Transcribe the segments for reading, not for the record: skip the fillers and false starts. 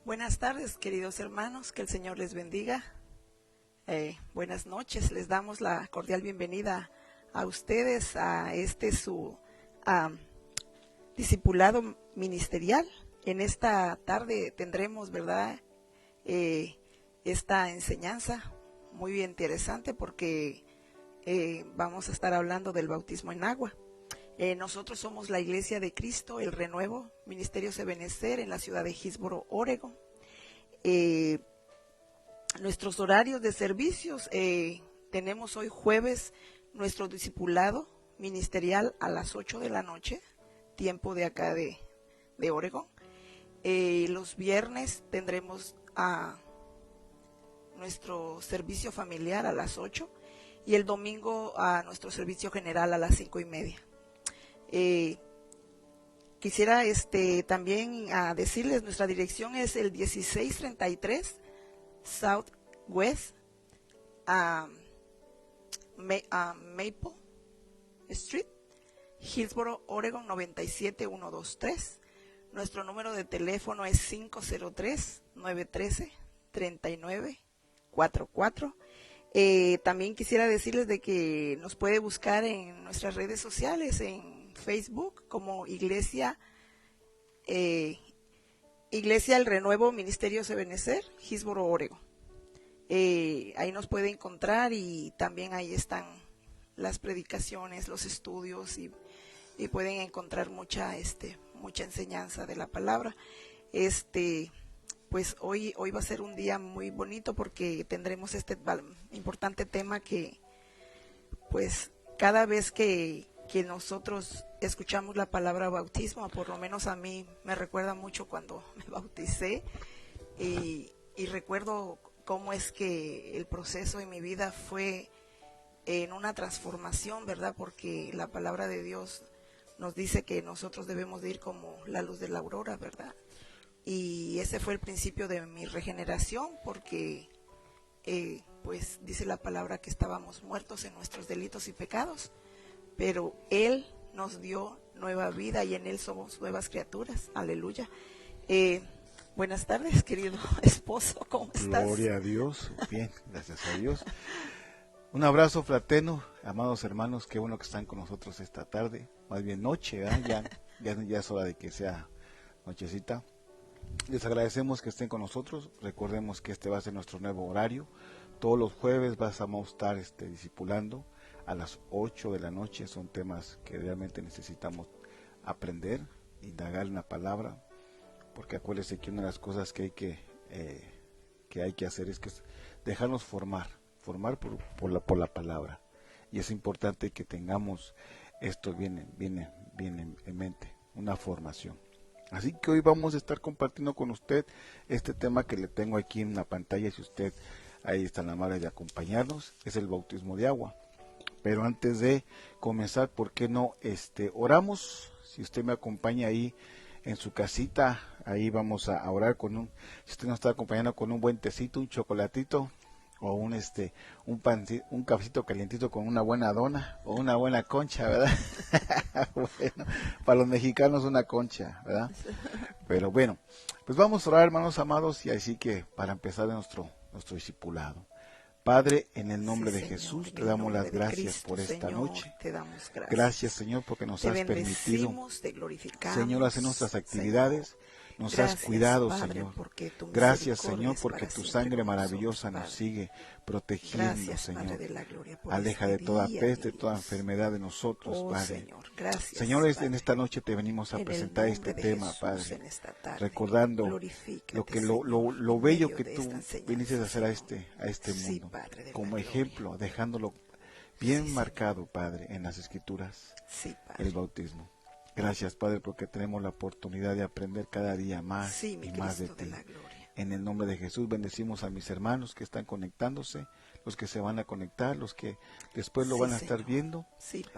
Buenas tardes, queridos hermanos, que el Señor les bendiga. Buenas noches, les damos la cordial bienvenida a ustedes a su discipulado ministerial. En esta tarde tendremos, ¿verdad?, esta enseñanza muy interesante porque vamos a estar hablando del bautismo en agua. Nosotros somos la Iglesia de Cristo, el Renuevo, Ministerio Ebenezer en la ciudad de Hillsboro, Oregon. Nuestros horarios de servicios, tenemos hoy jueves nuestro discipulado ministerial a las 8 de la noche, tiempo de acá de Oregon. Los viernes tendremos nuestro servicio familiar a las 8 y el domingo a nuestro servicio general a las 5:30. Quisiera también decirles, nuestra dirección es el 1633 Southwest Maple Street, Hillsboro, Oregon 97123. Nuestro número de teléfono es 503-913-3944. También quisiera decirles de que nos puede buscar en nuestras redes sociales, en Facebook como Iglesia El Renuevo Ministerio Ebenezer, Hillsboro, Oregon. Ahí nos puede encontrar y también ahí están las predicaciones, los estudios y pueden encontrar mucha enseñanza de la palabra. Pues hoy va a ser un día muy bonito porque tendremos este importante tema que, pues, cada vez que nosotros escuchamos la palabra bautismo, por lo menos a mí me recuerda mucho cuando me bauticé y recuerdo cómo es que el proceso en mi vida fue en una transformación, ¿verdad? Porque la palabra de Dios nos dice que nosotros debemos de ir como la luz de la aurora, ¿verdad? Y ese fue el principio de mi regeneración, porque pues dice la palabra que estábamos muertos en nuestros delitos y pecados, pero Él nos dio nueva vida y en Él somos nuevas criaturas. Aleluya. Buenas tardes, querido esposo, ¿cómo estás? Gloria a Dios, bien, gracias a Dios. Un abrazo fraterno, amados hermanos, qué bueno que están con nosotros esta tarde, más bien noche, ¿verdad? Ya es hora de que sea nochecita. Les agradecemos que estén con nosotros. Recordemos que este va a ser nuestro nuevo horario. Todos los jueves vamos a estar discipulando a las 8 de la noche. Son temas que realmente necesitamos aprender, indagar en la palabra, porque acuérdense que una de las cosas que hay que hacer es que dejarnos formar por la palabra. Y es importante que tengamos esto bien en mente, una formación. Así que hoy vamos a estar compartiendo con usted este tema que le tengo aquí en la pantalla. Si usted ahí está tan amable de acompañarnos, es el bautismo de agua. Pero antes de comenzar, ¿por qué no oramos? Si usted me acompaña ahí en su casita, ahí vamos a orar si usted nos está acompañando con un buen tecito, un chocolatito, o un cafecito calientito con una buena dona o una buena concha, ¿verdad? Bueno, para los mexicanos una concha, ¿verdad? Pero bueno, pues vamos a orar, hermanos amados, y así que para empezar nuestro discipulado. Padre, en el nombre de Jesús, te damos las gracias por esta noche. Te damos gracias. Gracias, Señor, porque nos has permitido, te glorificamos, Señor, hacer nuestras actividades. Señor. Nos Gracias, has cuidado, Padre, Señor. Gracias, Gracias, Señor, porque tu sangre maravillosa nos sigue protegiendo, gracias, Señor. Padre de la gloria, por Aleja de toda peste, toda enfermedad de nosotros, Padre. Señor, gracias, Señor, Padre. En esta noche te venimos a presentar este tema, Jesús, Padre, tarde, recordando lo bello que tú viniste a hacer a este sí, mundo, Padre como ejemplo, dejándolo bien marcado, Padre, en las Escrituras, sí, Padre. El bautismo. Gracias, Padre, porque tenemos la oportunidad de aprender cada día más y más de ti. En el nombre de Jesús bendecimos a mis hermanos que están conectándose, los que se van a conectar, los que después lo van a estar viendo.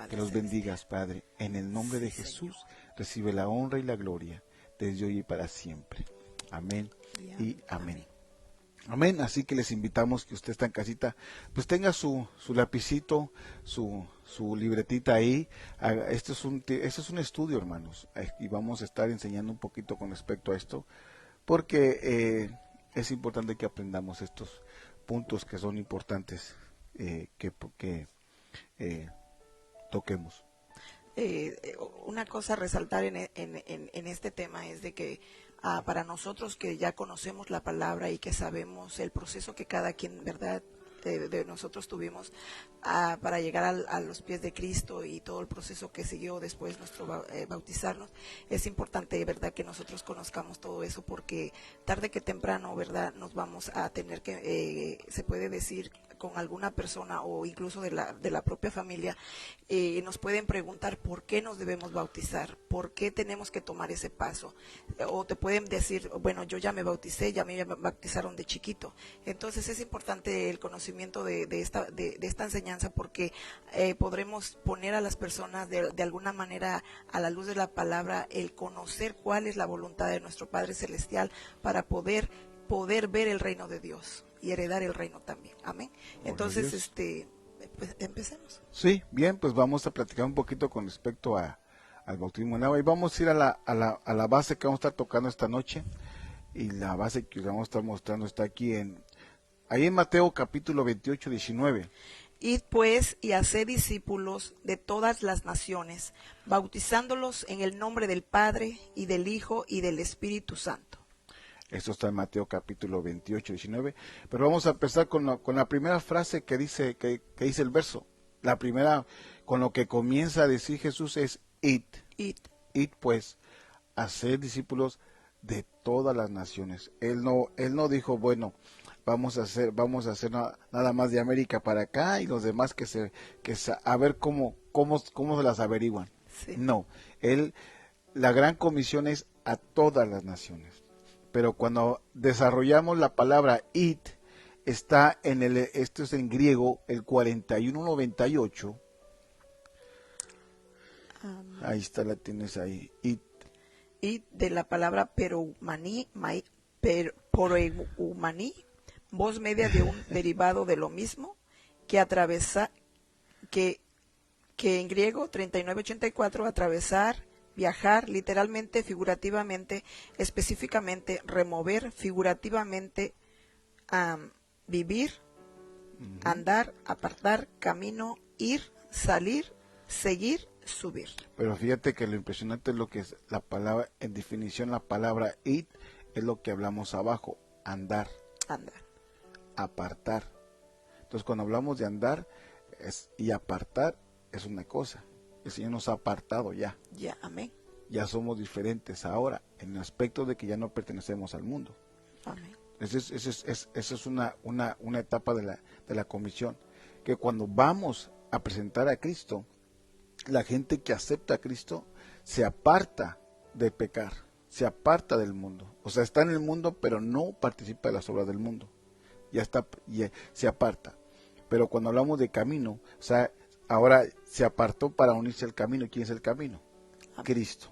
Que los bendigas, Padre. En el nombre de Jesús recibe la honra y la gloria desde hoy y para siempre. Amén y amén. Amén, así que les invitamos que usted está en casita, pues tenga su lapicito, su libretita ahí. Este es un estudio, hermanos, y vamos a estar enseñando un poquito con respecto a esto, porque es importante que aprendamos estos puntos que son importantes que toquemos. Una cosa a resaltar en este tema es de que para nosotros que ya conocemos la palabra y que sabemos el proceso que cada quien, ¿verdad?, de nosotros tuvimos para llegar a los pies de Cristo y todo el proceso que siguió después nuestro bautizarnos, es importante, ¿verdad?, que nosotros conozcamos todo eso, porque tarde que temprano, ¿verdad?, nos vamos a tener que, se puede decir, con alguna persona o incluso de la propia familia, nos pueden preguntar por qué nos debemos bautizar, por qué tenemos que tomar ese paso, o te pueden decir, bueno, yo ya me bauticé, ya me bautizaron de chiquito. Entonces es importante el conocimiento de esta enseñanza, porque podremos poner a las personas de alguna manera a la luz de la palabra, el conocer cuál es la voluntad de nuestro Padre Celestial para poder ver el reino de Dios y heredar el reino también. Amén. Entonces, pues empecemos. Sí, bien, pues vamos a platicar un poquito con respecto al bautismo en agua, y vamos a ir a la base que vamos a estar tocando esta noche, y la base que vamos a estar mostrando está aquí ahí en Mateo capítulo 28, 19. Id pues y haced discípulos de todas las naciones, bautizándolos en el nombre del Padre y del Hijo y del Espíritu Santo. Esto está en Mateo capítulo 28, 19. Pero vamos a empezar con la primera frase que dice el verso. La primera, con lo que comienza a decir Jesús, es id. Id pues, hacer discípulos de todas las naciones. Él no dijo, bueno, vamos a hacer nada más de América para acá y los demás a ver cómo se las averiguan. Sí. No, la gran comisión es a todas las naciones. Pero cuando desarrollamos la palabra id, está esto es en griego, el 4198. Ahí está, la tienes ahí. Id. Id de la palabra poreumaní, voz media de un derivado de lo mismo, que en griego 3984, atravesar, viajar, literalmente, figurativamente, específicamente, remover, figurativamente, vivir, andar, apartar, camino, ir, salir, seguir, subir. Pero fíjate que lo impresionante es lo que es la palabra, en definición, la palabra id es lo que hablamos abajo, andar, apartar. Entonces cuando hablamos de andar y apartar es una cosa. El Señor nos ha apartado ya. Ya, amén. Ya somos diferentes ahora, en el aspecto de que ya no pertenecemos al mundo. Amén. Esa es una etapa de la comisión, que cuando vamos a presentar a Cristo, la gente que acepta a Cristo se aparta de pecar, se aparta del mundo. O sea, está en el mundo, pero no participa de las obras del mundo. Se aparta. Pero cuando hablamos de camino, o sea, ahora se apartó para unirse al camino. ¿Quién es el camino? Amén. Cristo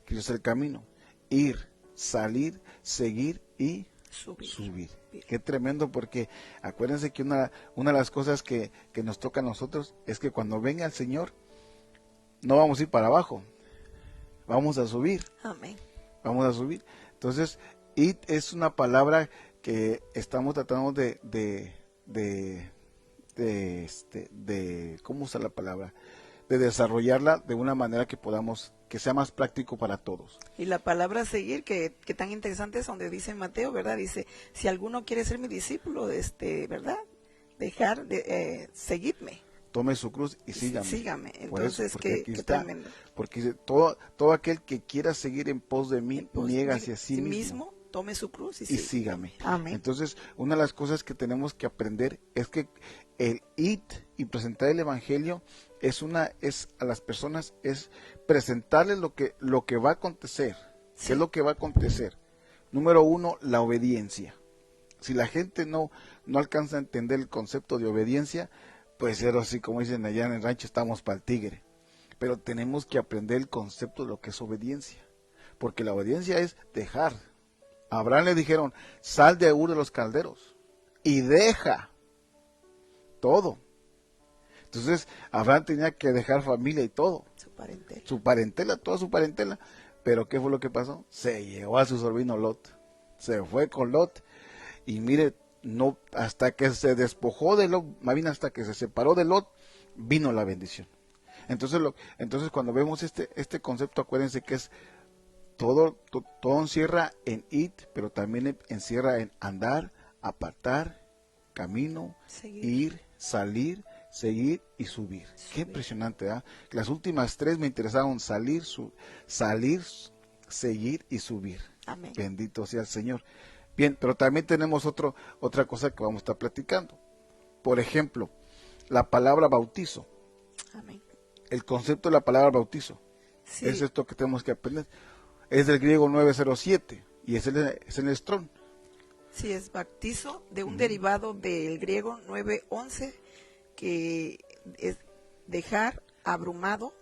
es el camino. Ir, salir, seguir y subir. Qué tremendo, porque acuérdense que una de las cosas que nos toca a nosotros es que cuando venga el Señor, no vamos a ir para abajo, vamos a subir. Amén. Vamos a subir. Entonces, id es una palabra que estamos tratando de ¿cómo usar la palabra? De desarrollarla de una manera que sea más práctico para todos. Y la palabra seguir, que tan interesante es, donde dice Mateo, ¿verdad? Dice, si alguno quiere ser mi discípulo, ¿verdad? Dejar de seguirme. Tome su cruz y sígame. Sígame. Entonces, qué tremendo. Porque dice, todo aquel que quiera seguir en pos de mí, niégase a sí mismo. Tome su cruz y sígame. Amén. Entonces, una de las cosas que tenemos que aprender es que el ir y presentar el evangelio es a las personas, es presentarles lo que va a acontecer. Sí. ¿Qué es lo que va a acontecer? Número 1, la obediencia. Si la gente no alcanza a entender el concepto de obediencia, pues era así como dicen allá en el rancho, estamos para el tigre. Pero tenemos que aprender el concepto de lo que es obediencia. Porque la obediencia es dejar. A Abraham le dijeron, sal de Ur de los Calderos y deja todo. Entonces Abraham tenía que dejar familia y todo. Toda su parentela. Pero ¿qué fue lo que pasó? Se llevó a su sobrino Lot. se fue con Lot, y mire, no, hasta que se despojó de Lot, más bien hasta que se separó de Lot, vino la bendición. Entonces cuando vemos este concepto, acuérdense que es todo encierra en ir, pero también encierra en andar, apartar, camino, ir, salir, seguir y subir. Qué impresionante, ¿verdad? Las últimas tres me interesaron: salir, seguir y subir. Amén. Bendito sea el Señor. Bien, pero también tenemos otra cosa que vamos a estar platicando. Por ejemplo, la palabra bautizo. Amén. El concepto de la palabra bautizo. Sí. Es esto que tenemos que aprender. Es del griego 907 y es el Strong. Sí, es bautizo, de un derivado del griego 911, que es dejar abrumado,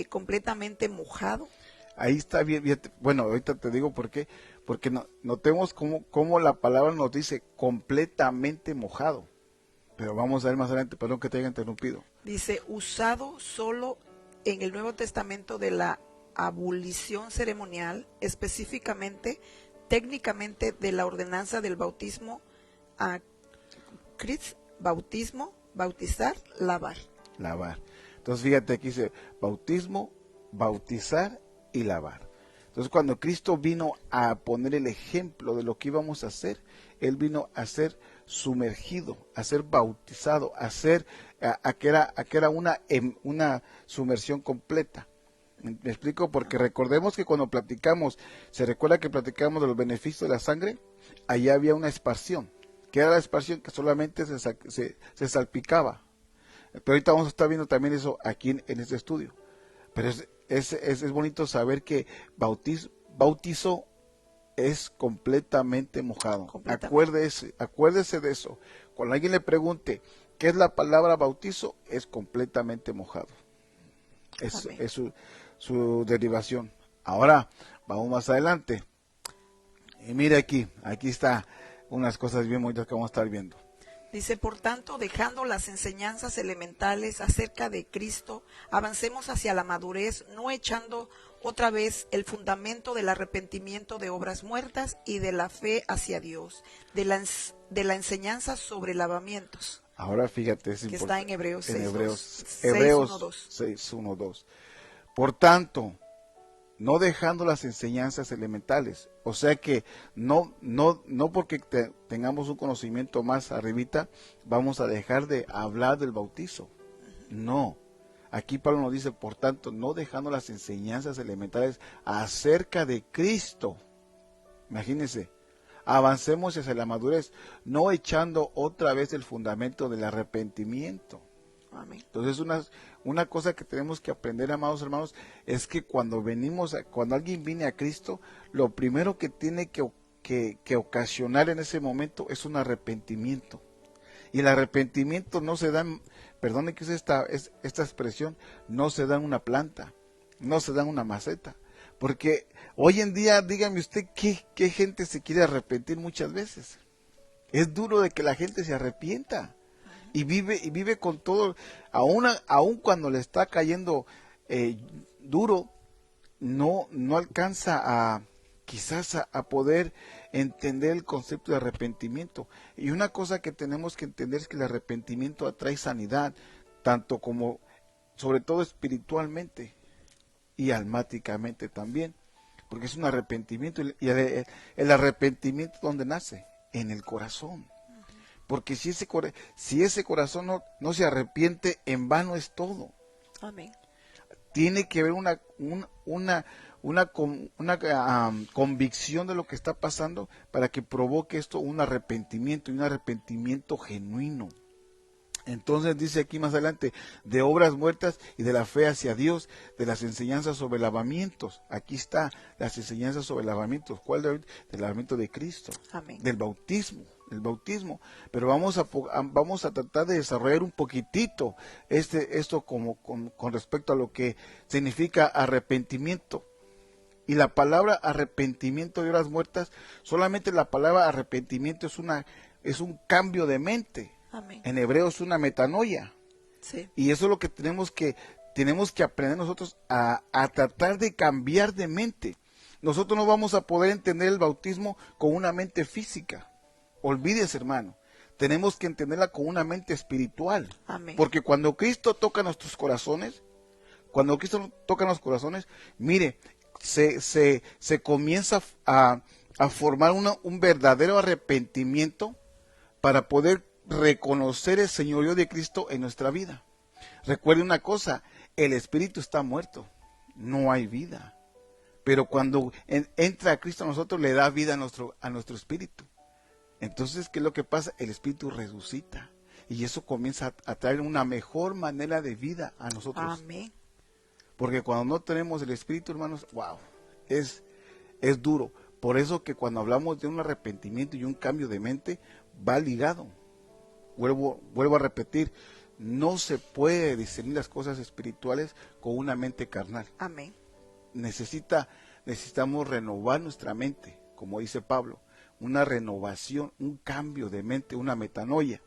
completamente mojado. Ahí está bien, bueno, ahorita te digo por qué, porque notemos cómo la palabra nos dice completamente mojado. Pero vamos a ver más adelante, perdón que te haya interrumpido. Dice, usado solo en el Nuevo Testamento de la ablución ceremonial, específicamente, técnicamente, de la ordenanza del bautismo a bautismo, bautizar, lavar. Lavar. Entonces fíjate, aquí dice bautismo, bautizar y lavar. Entonces cuando Cristo vino a poner el ejemplo de lo que íbamos a hacer, Él vino a ser sumergido, a ser bautizado, a que era una sumersión completa. ¿Me explico? Porque recordemos que cuando platicamos, ¿se recuerda que platicamos de los beneficios de la sangre? Allá había una esparción, que era la esparción que solamente se salpicaba. Pero ahorita vamos a estar viendo también eso aquí en este estudio. Pero es bonito saber que bautizo es completamente mojado. Acuérdese de eso. Cuando alguien le pregunte qué es la palabra bautizo, es completamente mojado. Es su derivación. Ahora, vamos más adelante. Y mire aquí está unas cosas bien bonitas que vamos a estar viendo. Dice, por tanto, dejando las enseñanzas elementales acerca de Cristo, avancemos hacia la madurez, no echando otra vez el fundamento del arrepentimiento de obras muertas y de la fe hacia Dios, de la enseñanza sobre lavamientos. Ahora fíjate, es que está en Hebreos 6.1.2. Hebreos 6.1.2. Por tanto, no dejando las enseñanzas elementales, o sea que no porque tengamos un conocimiento más arribita, vamos a dejar de hablar del bautizo. No, aquí Pablo nos dice, por tanto, no dejando las enseñanzas elementales acerca de Cristo. Imagínense, avancemos hacia la madurez, no echando otra vez el fundamento del arrepentimiento. Amén. Entonces una cosa que tenemos que aprender, amados hermanos, es que cuando alguien viene a Cristo, lo primero que tiene que ocasionar en ese momento es un arrepentimiento. Y el arrepentimiento no se da, perdone que use esta expresión, no se da en una planta, no se da en una maceta. Porque hoy en día, dígame usted, ¿qué gente se quiere arrepentir muchas veces? Es duro de que la gente se arrepienta. Y vive con todo, aún cuando le está cayendo duro, no alcanza quizás a poder entender el concepto de arrepentimiento. Y una cosa que tenemos que entender es que el arrepentimiento atrae sanidad, tanto como, sobre todo espiritualmente y almáticamente también, porque es un arrepentimiento, y el arrepentimiento, ¿dónde nace? En el corazón. Porque si ese corazón no se arrepiente, en vano es todo. Amén. Tiene que haber una convicción de lo que está pasando para que provoque esto un arrepentimiento, y un arrepentimiento genuino. Entonces dice aquí más adelante, de obras muertas y de la fe hacia Dios, de las enseñanzas sobre lavamientos. Aquí está, las enseñanzas sobre lavamientos. ¿Cuál? Del lavamiento de Cristo. Amén. Del bautismo. El bautismo. Pero vamos a tratar de desarrollar un poquitito esto con respecto a lo que significa arrepentimiento. Y la palabra arrepentimiento de obras muertas, solamente la palabra arrepentimiento es un cambio de mente. Amén. En hebreo es una metanoia. Sí. Y eso es lo que tenemos que aprender nosotros a tratar de cambiar de mente. nosotros no vamos a poder entender el bautismo con una mente física. Olvídese, hermano. Tenemos que entenderla con una mente espiritual. Amén. Porque cuando Cristo toca nuestros corazones, mire, se comienza a formar un verdadero arrepentimiento para poder reconocer el señorío de Cristo en nuestra vida. Recuerde una cosa, el espíritu está muerto, no hay vida. Pero cuando entra a Cristo a nosotros, le da vida a nuestro espíritu. Entonces, ¿qué es lo que pasa? El espíritu resucita. Y eso comienza a traer una mejor manera de vida a nosotros. Amén. Porque cuando no tenemos el espíritu, hermanos, wow, es duro. Por eso que cuando hablamos de un arrepentimiento y un cambio de mente, va ligado. Vuelvo a repetir, no se puede discernir las cosas espirituales con una mente carnal. Amén. Necesitamos renovar nuestra mente, como dice Pablo, una renovación, un cambio de mente, una metanoia.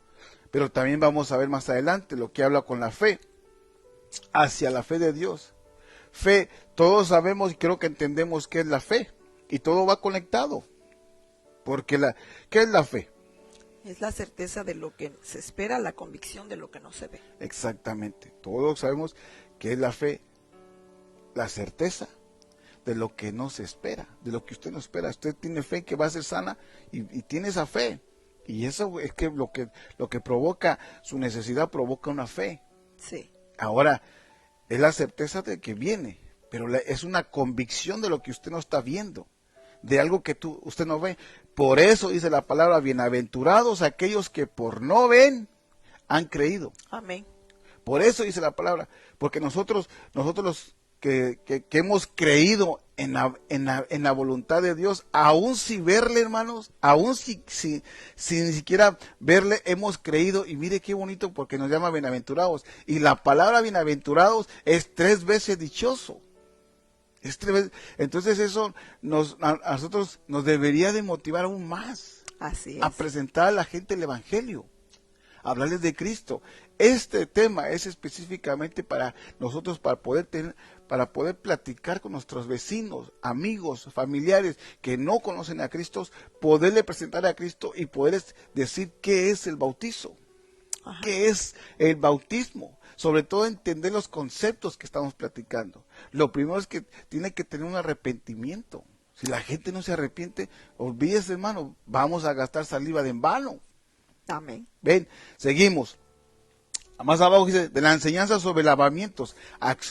Pero también vamos a ver más adelante lo que habla con la fe, hacia la fe de Dios. Fe, todos sabemos y creo que entendemos qué es la fe, y todo va conectado. Porque ¿qué es la fe? Es la certeza de lo que se espera, la convicción de lo que no se ve. Exactamente, todos sabemos qué es la fe, la certeza de lo que no se espera, de lo que usted no espera. Usted tiene fe que va a ser sana y tiene esa fe. Y eso es que lo que provoca, su necesidad provoca una fe. Sí. Ahora, es la certeza de que viene, pero es una convicción de lo que usted no está viendo, de algo que usted no ve. Por eso dice la palabra, bienaventurados aquellos que por no ven han creído. Amén. Por eso dice la palabra, porque nosotros los que hemos creído en la voluntad de Dios, aún sin verle, hermanos, aún sin ni siquiera verle, hemos creído. Y mire qué bonito, porque nos llama bienaventurados. Y la palabra bienaventurados es 3 veces dichoso. Es 3 veces. Entonces eso a nosotros nos debería de motivar aún más. Así es. A presentar a la gente el evangelio, a hablarles de Cristo. Este tema es específicamente para nosotros, para poder platicar con nuestros vecinos, amigos, familiares que no conocen a Cristo, poderle presentar a Cristo y poderles decir qué es el bautizo, Ajá. qué es el bautismo. Sobre todo entender los conceptos que estamos platicando. Lo primero es que tiene que tener un arrepentimiento. Si la gente no se arrepiente, olvídese, hermano, vamos a gastar saliva de en vano. Amén. Ven, seguimos. Más abajo dice, de la enseñanza sobre lavamientos.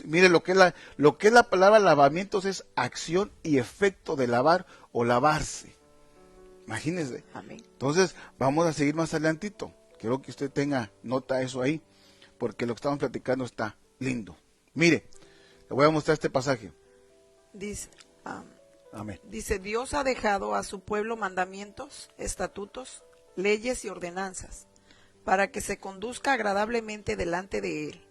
Mire, lo que es la palabra lavamientos es acción y efecto de lavar o lavarse. Imagínese. Amén. Entonces, vamos a seguir más adelantito. Quiero que usted tenga nota eso ahí, porque lo que estamos platicando está lindo. Mire, le voy a mostrar este pasaje. Dice, Amén. dice, Dios ha dejado a su pueblo mandamientos, estatutos, leyes y ordenanzas, para que se conduzca agradablemente delante de Él.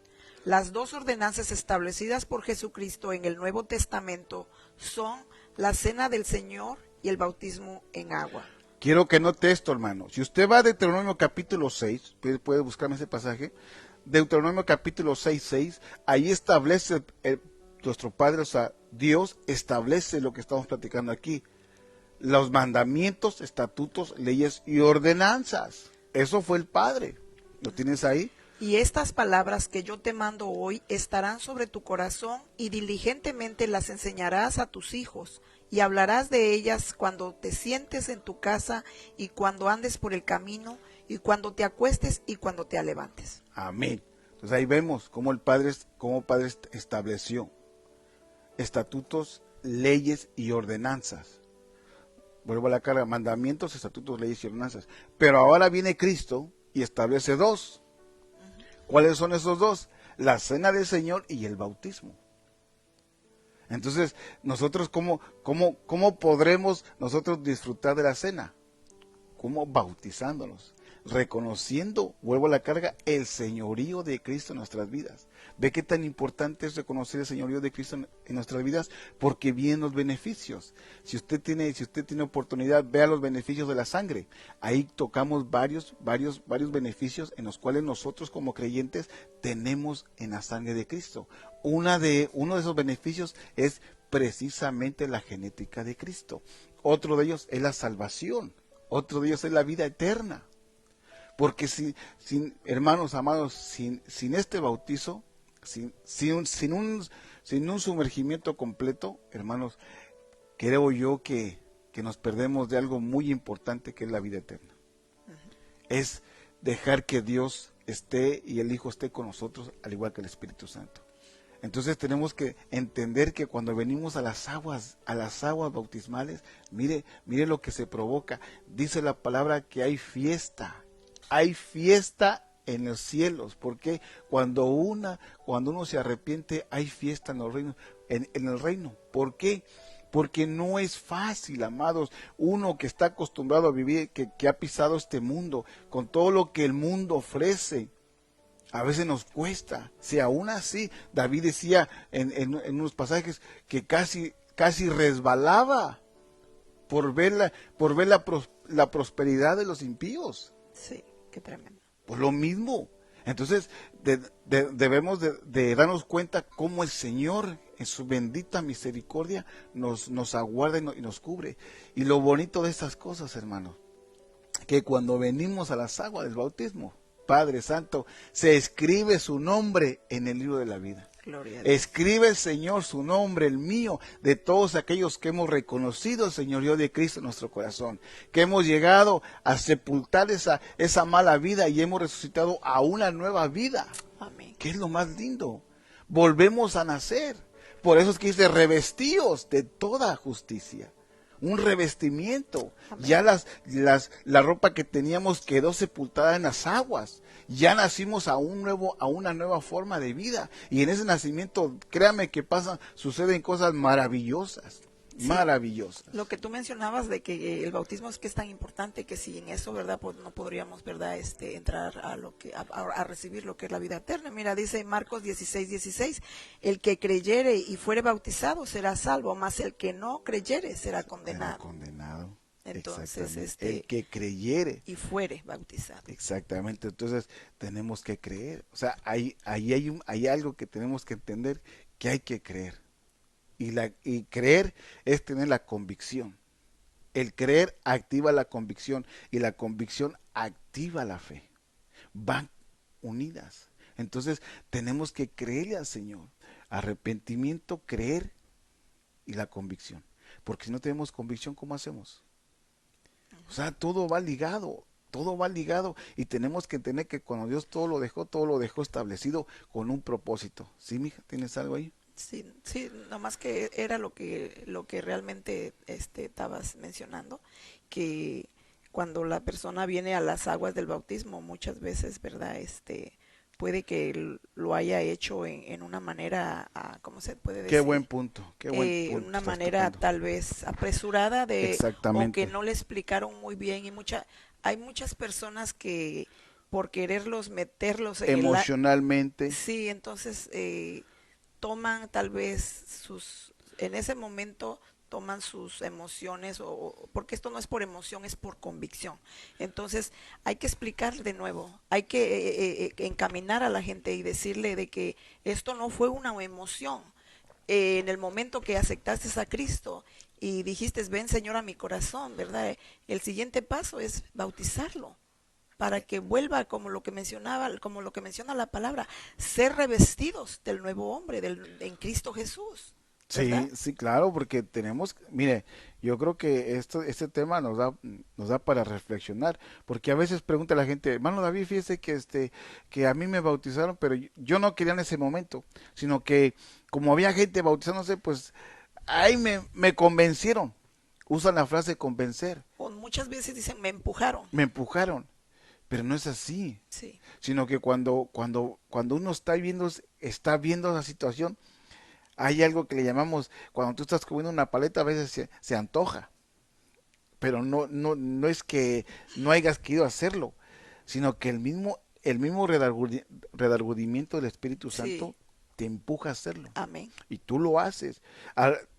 Las 2 ordenanzas establecidas por Jesucristo en el Nuevo Testamento son la cena del Señor y el bautismo en agua. Quiero que note esto, hermano. Si usted va a Deuteronomio capítulo 6, puede buscarme ese pasaje, Deuteronomio capítulo 6, ahí establece nuestro Padre, o sea, Dios establece lo que estamos platicando aquí. Los mandamientos, estatutos, leyes y ordenanzas. Eso fue el Padre. ¿Lo tienes ahí? Y estas palabras que yo te mando hoy estarán sobre tu corazón, y diligentemente las enseñarás a tus hijos, y hablarás de ellas cuando te sientes en tu casa, y cuando andes por el camino, y cuando te acuestes y cuando te levantes. Amén. Entonces ahí vemos cómo el Padre estableció estatutos, leyes y ordenanzas. Vuelvo a la carga, mandamientos, estatutos, leyes y ordenanzas. Pero ahora viene Cristo y establece 2. ¿Cuáles son esos 2? La cena del Señor y el bautismo. Entonces, nosotros, ¿cómo podremos nosotros disfrutar de la cena? ¿Cómo? Bautizándonos, reconociendo, vuelvo a la carga, el señorío de Cristo en nuestras vidas. ¿Ve qué tan importante es reconocer el señorío de Cristo en nuestras vidas? Porque vienen los beneficios. Si usted tiene oportunidad, vea los beneficios de la sangre. Ahí tocamos varios beneficios en los cuales nosotros como creyentes tenemos en la sangre de Cristo. Uno de esos beneficios es precisamente la genética de Cristo. Otro de ellos es la salvación. Otro de ellos es la vida eterna. Porque hermanos amados, sin este bautizo, sin un sumergimiento completo, hermanos, creo yo que nos perdemos de algo muy importante, que es la vida eterna. Es dejar que Dios esté y el Hijo esté con nosotros, al igual que el Espíritu Santo. Entonces tenemos que entender que cuando venimos a las aguas bautismales, mire lo que se provoca. Dice la palabra que hay fiesta en los cielos, porque cuando uno se arrepiente, hay fiesta en los reinos, en el reino. ¿Por qué? Porque no es fácil, amados, uno que está acostumbrado a vivir, que ha pisado este mundo, con todo lo que el mundo ofrece. A veces nos cuesta. Si aún así, David decía en unos pasajes que casi resbalaba por ver la prosperidad de los impíos. Sí, qué tremendo. Pues lo mismo. Entonces debemos de darnos cuenta cómo el Señor en su bendita misericordia nos aguarda y nos cubre. Y lo bonito de estas cosas, hermanos, que cuando venimos a las aguas del bautismo, Padre Santo, se escribe su nombre en el libro de la vida. Gloria a Dios. Escribe el Señor su nombre, el mío, de todos aquellos que hemos reconocido el señorío de Cristo en nuestro corazón, que hemos llegado a sepultar esa mala vida y hemos resucitado a una nueva vida. Amén. ¿Qué es lo más lindo? Volvemos a nacer. Por eso es que dice, revestíos de toda justicia. Un revestimiento. Amén. Ya la ropa que teníamos quedó sepultada en las aguas. Ya nacimos a una nueva forma de vida. Y en ese nacimiento, créame que suceden cosas maravillosas. Sí. Maravillosas. Lo que tú mencionabas de que el bautismo es que es tan importante que sin eso, ¿verdad? Pues no podríamos, ¿verdad? Entrar a recibir lo que es la vida eterna. Mira, dice Marcos 16:16, el que creyere y fuere bautizado será salvo, mas el que no creyere será condenado. Será condenado. Entonces, el que creyere y fuere bautizado. Exactamente. Entonces tenemos que creer. O sea, hay algo que tenemos que entender, que hay que creer. Y creer es tener la convicción. El creer activa la convicción y la convicción activa la fe. Van unidas. Entonces tenemos que creerle al Señor. Arrepentimiento, creer y la convicción. Porque si no tenemos convicción, ¿cómo hacemos? O sea, todo va ligado y tenemos que entender que cuando Dios todo lo dejó establecido con un propósito. ¿Sí, mija? ¿Tienes algo ahí? Sí, nomás que era lo que realmente estabas mencionando, que cuando la persona viene a las aguas del bautismo, muchas veces, ¿verdad? Puede que lo haya hecho en una manera, ¿cómo se puede decir? Qué buen punto, una manera tocando. tal vez apresurada o que Exactamente. no le explicaron muy bien y hay muchas personas que por quererlos meterlos en Emocionalmente. sí, entonces toman tal vez en ese momento toman sus emociones porque esto no es por emoción, es por convicción. Entonces hay que explicar de nuevo, hay que encaminar a la gente y decirle de que esto no fue una emoción. En el momento que aceptaste a Cristo y dijiste, ven Señor a mi corazón, ¿verdad? El siguiente paso es bautizarlo, para que vuelva como lo que menciona la palabra, ser revestidos del nuevo hombre, en Cristo Jesús. ¿Verdad? Sí, claro, porque mire, yo creo que este tema nos da para reflexionar, porque a veces pregunta la gente, hermano David, fíjese que a mí me bautizaron, pero yo no quería en ese momento, sino que como había gente bautizándose, pues ahí me convencieron. Usan la frase convencer. O muchas veces dicen, me empujaron. Me empujaron. Pero no es así, sí. Sino que cuando uno está viendo la situación, hay algo que le llamamos, cuando tú estás comiendo una paleta, a veces se antoja, pero no es que no hayas querido hacerlo, sino que el mismo redargudimiento del Espíritu Santo te empuja a hacerlo. Amén. Y tú lo haces.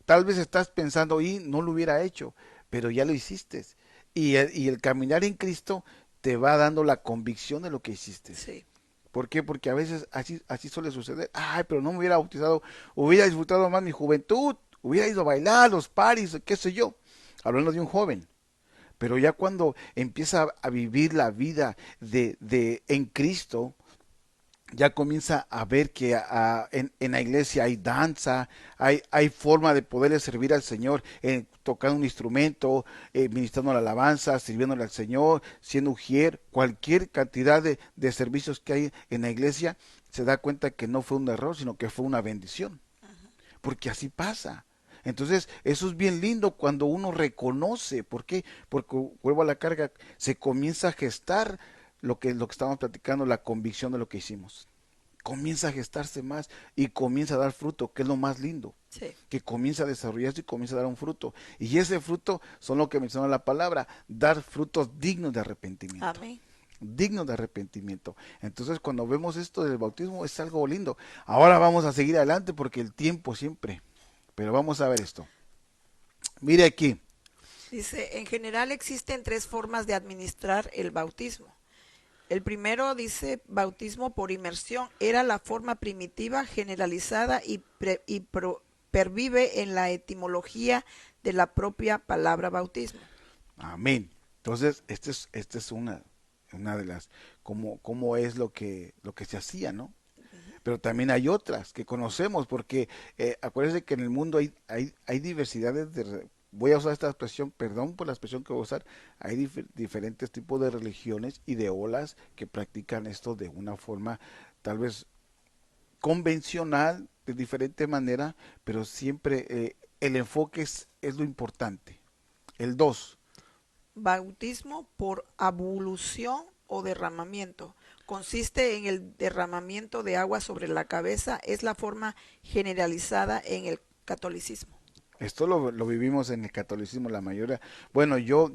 Tal vez estás pensando, y no lo hubiera hecho, pero ya lo hiciste. Y el caminar en Cristo te va dando la convicción de lo que hiciste. Sí. ¿Por qué? Porque a veces así suele suceder. Ay, pero no me hubiera bautizado, hubiera disfrutado más mi juventud, hubiera ido a bailar, los paris, qué sé yo, hablando de un joven. Pero ya cuando empieza a vivir la vida en Cristo, ya comienza a ver que en la iglesia hay danza, hay forma de poderle servir al Señor, tocando un instrumento, ministrando la alabanza, sirviéndole al Señor, siendo ujier, cualquier cantidad de servicios que hay en la iglesia, se da cuenta que no fue un error, sino que fue una bendición, porque así pasa. Entonces, eso es bien lindo cuando uno reconoce. ¿Por qué? Porque, vuelvo a la carga, se comienza a gestar lo que estábamos platicando, la convicción de lo que hicimos. Comienza a gestarse más y comienza a dar fruto, que es lo más lindo. Sí. Que comienza a desarrollarse y comienza a dar un fruto. Y ese fruto son lo que menciona la palabra, dar frutos dignos de arrepentimiento. Amén. Dignos de arrepentimiento. Entonces, cuando vemos esto del bautismo, es algo lindo. Ahora vamos a seguir adelante porque el tiempo siempre. Pero vamos a ver esto. Mire aquí. Dice, en general existen 3 formas de administrar el bautismo. El primero dice bautismo por inmersión. Era la forma primitiva, generalizada y pervive en la etimología de la propia palabra bautismo. Amén. Entonces, esta es una de las, cómo es lo que se hacía, ¿no? Pero también hay otras que conocemos, porque acuérdense que en el mundo hay diversidades voy a usar esta expresión, perdón por la expresión que voy a usar, hay diferentes tipos de religiones y de olas que practican esto de una forma tal vez convencional, de diferente manera, pero siempre el enfoque es lo importante. El 2. Bautismo por ablución o derramamiento. Consiste en el derramamiento de agua sobre la cabeza. Es la forma generalizada en el catolicismo. Esto lo vivimos en el catolicismo, la mayoría. Bueno, yo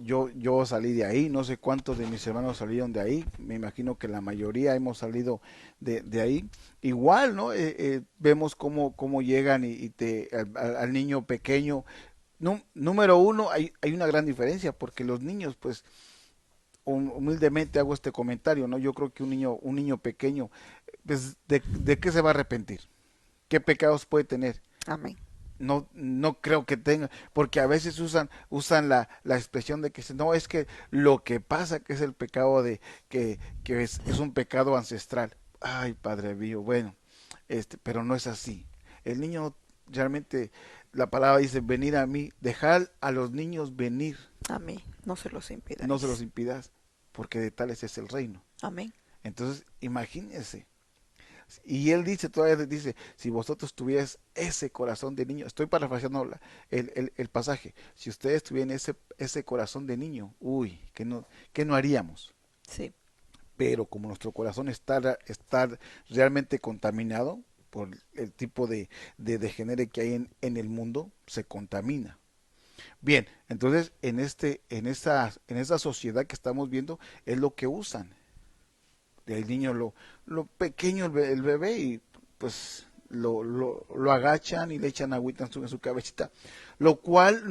salí de ahí, no sé cuántos de mis hermanos salieron de ahí, me imagino que la mayoría hemos salido de ahí. Igual, ¿no? Vemos cómo llegan al niño pequeño. Número uno, hay una gran diferencia, porque los niños, pues, humildemente hago este comentario, ¿no? Yo creo que un niño pequeño, pues, ¿de qué se va a arrepentir? ¿Qué pecados puede tener? Amén. No creo que tenga, porque a veces usan la expresión de que no, es que lo que pasa que es el pecado que es un pecado ancestral. Ay, Padre mío, bueno, pero no es así. El niño realmente, la palabra dice, venir a mí, dejar a los niños venir. Amén. No se los impidáis. No se los impidas, porque de tales es el reino. Amén. Entonces, imagínense. Y él todavía dice, si vosotros tuvierais ese corazón de niño, estoy parafraseando el pasaje, si ustedes tuvieran ese corazón de niño, uy, ¿qué no haríamos? Sí. Pero como nuestro corazón está realmente contaminado por el tipo de degenere que hay en el mundo, se contamina. Bien, entonces en esa sociedad que estamos viendo es lo que usan. El niño lo pequeño, el bebé, y pues lo agachan y le echan agüita en su cabecita. Lo cual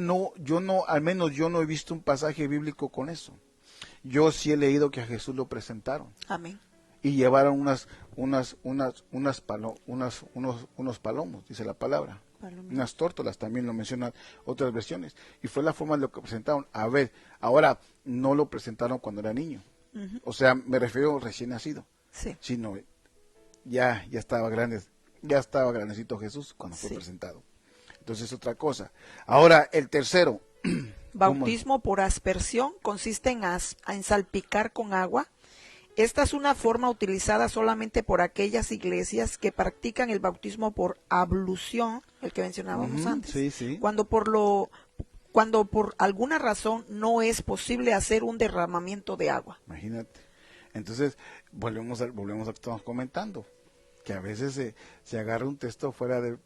al menos yo no he visto un pasaje bíblico con eso. Yo sí he leído que a Jesús lo presentaron. Amén. Y llevaron unos palomos, dice la palabra. Palomino. Unas tórtolas, también lo mencionan otras versiones. Y fue la forma de lo que presentaron. A ver, ahora no lo presentaron cuando era niño. O sea, me refiero recién nacido. Sí. Sino ya estaba grandecito Jesús cuando fue presentado. Entonces, otra cosa. Ahora, el tercero. Bautismo por aspersión consiste en salpicar con agua. Esta es una forma utilizada solamente por aquellas iglesias que practican el bautismo por ablución, el que mencionábamos antes. Sí, sí. Cuando por alguna razón no es posible hacer un derramamiento de agua. Imagínate. Entonces, volvemos a lo que estamos comentando, que a veces se agarra un texto fuera de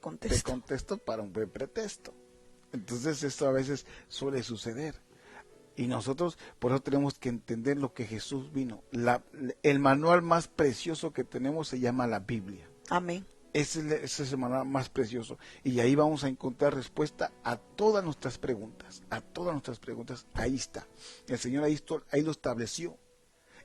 contexto para un buen pretexto. Entonces, esto a veces suele suceder. Y nosotros, por eso tenemos que entender lo que Jesús vino. El manual más precioso que tenemos se llama la Biblia. Amén. Ese es el manual más precioso. Y ahí vamos a encontrar respuesta a todas nuestras preguntas. A todas nuestras preguntas. Ahí está. El Señor ahí lo estableció.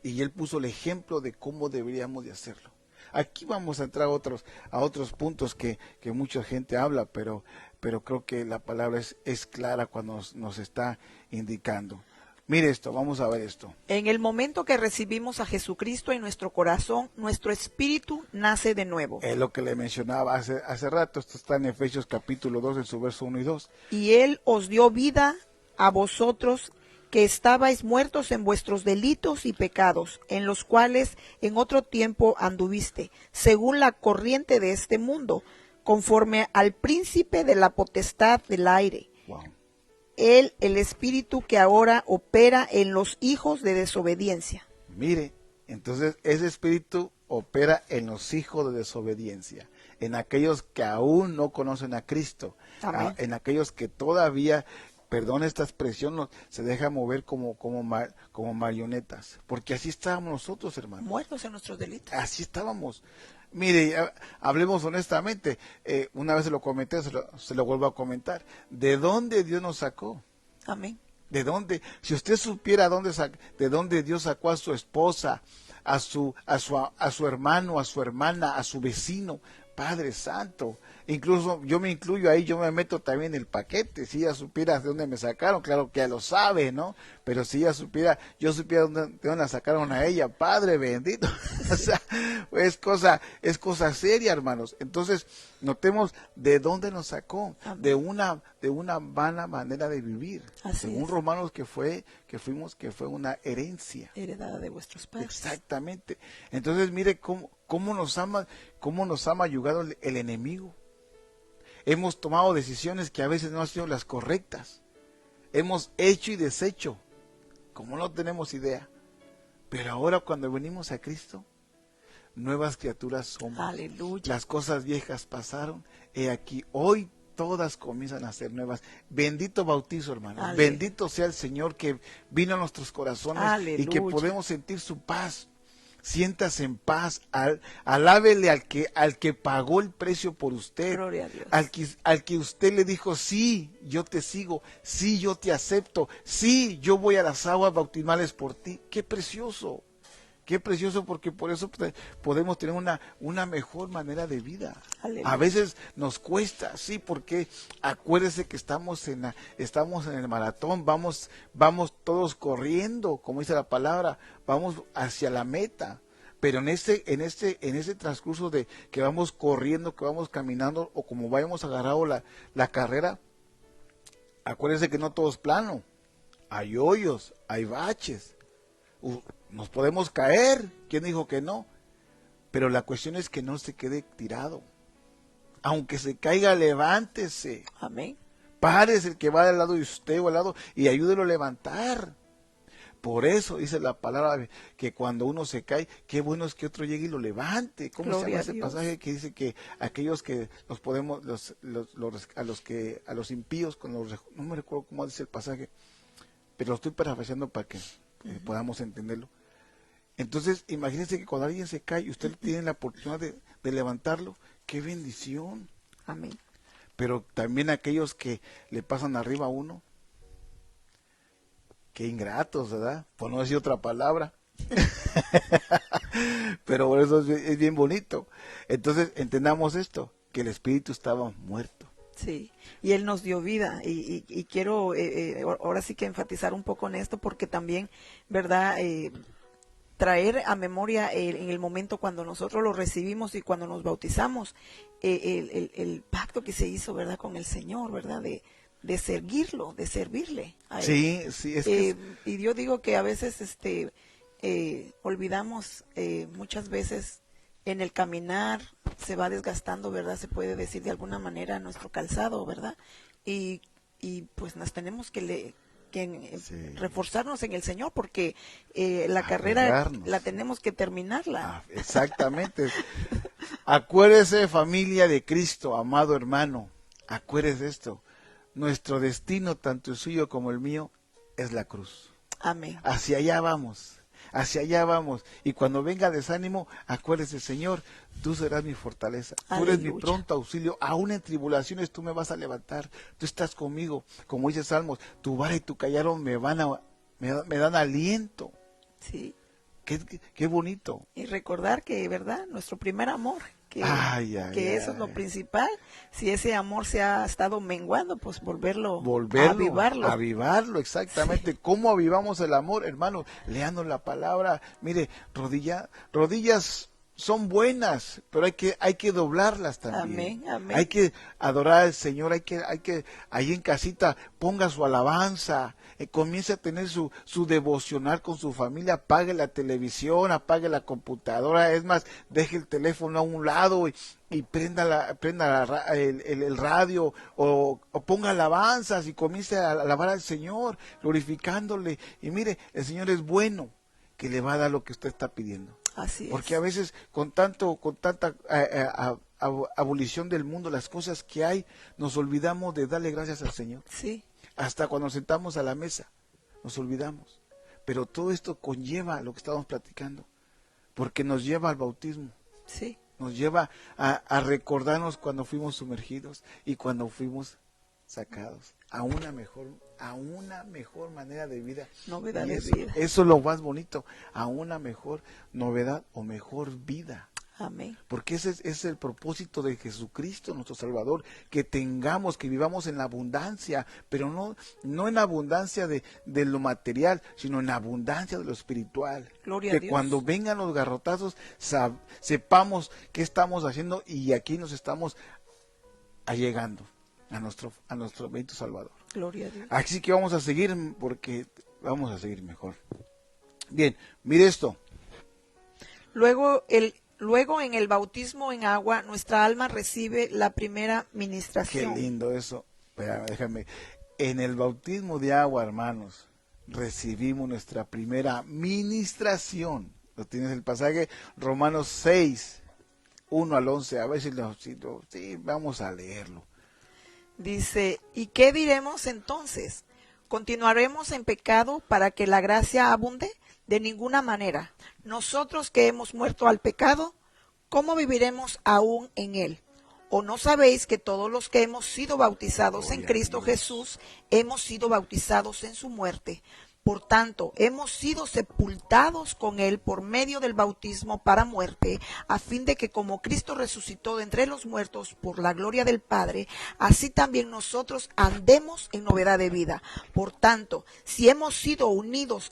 Y Él puso el ejemplo de cómo deberíamos de hacerlo. Aquí vamos a entrar a otros puntos que mucha gente habla, pero creo que la palabra es clara cuando nos está indicando. Mire esto, vamos a ver esto. En el momento que recibimos a Jesucristo en nuestro corazón, nuestro espíritu nace de nuevo. Es lo que le mencionaba hace rato, esto está en Efesios capítulo 2, en su verso 1 y 2. Y Él os dio vida a vosotros que estabais muertos en vuestros delitos y pecados, en los cuales en otro tiempo anduviste, según la corriente de este mundo, conforme al príncipe de la potestad del aire. Wow. Él, el espíritu que ahora opera en los hijos de desobediencia. Mire, entonces ese espíritu opera en los hijos de desobediencia, en aquellos que aún no conocen a Cristo, en aquellos que todavía, perdón esta expresión, se dejan mover como marionetas, porque así estábamos nosotros, hermanos. Muertos en nuestros delitos. Así estábamos. Mire, hablemos honestamente, una vez se lo comenté, se lo vuelvo a comentar. ¿De dónde Dios nos sacó? Amén. ¿De dónde? Si usted supiera de dónde Dios sacó a su esposa, a su hermano, a su hermana, a su vecino, Padre Santo. Incluso yo me incluyo ahí, yo me meto también en el paquete. Si ella supiera de dónde me sacaron, claro que ya lo sabe, ¿no? Pero si ella supiera, yo supiera de dónde la sacaron a ella, Padre bendito. O sea, es cosa seria, hermanos. Entonces, notemos de dónde nos sacó, de una vana manera de vivir. Así según es. Romanos que fue una herencia. Heredada de vuestros padres. Exactamente. Entonces, mire cómo nos ha mayugado el enemigo. Hemos tomado decisiones que a veces no han sido las correctas. Hemos hecho y deshecho, como no tenemos idea. Pero ahora cuando venimos a Cristo, nuevas criaturas somos. Aleluya. Las cosas viejas pasaron. He aquí, hoy todas comienzan a ser nuevas. Bendito bautizo, hermanos. Aleluya. Bendito sea el Señor que vino a nuestros corazones. Aleluya. Y que podemos sentir su paz. Siéntase en paz, alábele al que pagó el precio por usted, Gloria a Dios. al que usted le dijo, sí, yo te sigo, sí, yo te acepto, sí, yo voy a las aguas bautismales por ti. Qué precioso, porque por eso podemos tener una mejor manera de vida. Aleluya. A veces nos cuesta, sí, porque acuérdese que estamos en el maratón, vamos todos corriendo, como dice la palabra, vamos hacia la meta. Pero en ese transcurso de que vamos corriendo, que vamos caminando, o como vayamos agarrado la carrera, acuérdese que no todo es plano. Hay hoyos, hay baches. Nos podemos caer, ¿quién dijo que no? Pero la cuestión es que no se quede tirado. Aunque se caiga, levántese. Amén. Párese el que va al lado de usted o al lado y ayúdelo a levantar. Por eso dice la palabra que cuando uno se cae, qué bueno es que otro llegue y lo levante. ¿Cómo Gloria se llama ese Dios. pasaje que dice que aquellos que a los impíos, no me recuerdo cómo dice el pasaje, pero lo estoy parafraseando para que podamos entenderlo. Entonces, imagínense que cuando alguien se cae y usted tiene la oportunidad de levantarlo, qué bendición. Amén. Pero también aquellos que le pasan arriba a uno, qué ingratos, ¿verdad? Por no decir otra palabra. Pero por eso es bien bonito. Entonces, entendamos esto, que el espíritu estaba muerto. Sí, y Él nos dio vida y quiero ahora sí que enfatizar un poco en esto porque también, ¿verdad? Traer a memoria en el momento cuando nosotros lo recibimos y cuando nos bautizamos, el pacto que se hizo, ¿verdad? Con el Señor, ¿verdad? De seguirlo, de servirle a Él. Sí, es que... Y yo digo que a veces olvidamos muchas veces en el caminar, se va desgastando, ¿verdad? Se puede decir de alguna manera nuestro calzado, ¿verdad? Y pues nos tenemos que reforzarnos en el Señor porque la carrera la tenemos que terminarla. Exactamente. Acuérdese, familia de Cristo, amado hermano, acuérdese esto. Nuestro destino, tanto el suyo como el mío, es la cruz. Amén. Hacia allá vamos. Y cuando venga desánimo, acuérdese, Señor, tú serás mi fortaleza. Tú Aleluya. eres mi pronto auxilio. Aún en tribulaciones tú me vas a levantar. Tú estás conmigo. Como dice Salmos, tu vara y tu callado me dan aliento. Sí. Qué bonito. Y recordar que, ¿verdad? Nuestro primer amor, que, Ay, ay, que eso es lo principal. Si ese amor se ha estado menguando, pues volverlo, a avivarlo. Avivarlo, exactamente. Sí. ¿Cómo avivamos el amor, hermano? Leando la palabra. Mire, rodillas son buenas, pero hay que doblarlas también. Amén, amén. Hay que adorar al Señor, ahí en casita ponga su alabanza, comience a tener su devocional con su familia, apague la televisión, apague la computadora, es más, deje el teléfono a un lado y prenda el radio o ponga alabanzas y comience a alabar al Señor, glorificándole. Y mire, el Señor es bueno, que le va a dar lo que usted está pidiendo. Así Porque es. a veces con tanta abolición del mundo, las cosas que hay, nos olvidamos de darle gracias al Señor. Sí, Hasta cuando nos sentamos a la mesa, nos olvidamos. Pero todo esto conlleva lo que estamos platicando, porque nos lleva al bautismo, sí. nos lleva a recordarnos cuando fuimos sumergidos y cuando fuimos sacados a una mejor manera de vida. Novedad Y de eso, vida. eso es lo más bonito, a una mejor novedad o mejor vida. Amén. Porque ese es el propósito de Jesucristo, nuestro Salvador, que vivamos en la abundancia, pero no en abundancia de lo material, sino en abundancia de lo espiritual. Gloria a Que Dios. cuando vengan los garrotazos, sepamos qué estamos haciendo y aquí nos estamos allegando a nuestro bendito Salvador. Gloria a Dios. Así que vamos a seguir, porque vamos a seguir mejor. Bien, mire esto. Luego en el bautismo en agua, nuestra alma recibe la primera Qué ministración. lindo eso. Espérame, déjame. En el bautismo de agua, hermanos, recibimos nuestra primera ministración. ¿Lo tienes el pasaje? Romanos 6, 1 al 11. A ver si sí, vamos a leerlo. Dice, ¿y qué diremos entonces? ¿Continuaremos en pecado para que la gracia abunde? De ninguna manera. Nosotros que hemos muerto al pecado, ¿cómo viviremos aún en él? ¿O no sabéis que todos los que hemos sido bautizados en Gloria a Cristo Dios. Jesús, hemos sido bautizados en su muerte? Por tanto, hemos sido sepultados con él por medio del bautismo para muerte, a fin de que como Cristo resucitó de entre los muertos por la gloria del Padre, así también nosotros andemos en novedad de vida. Por tanto, si hemos sido unidos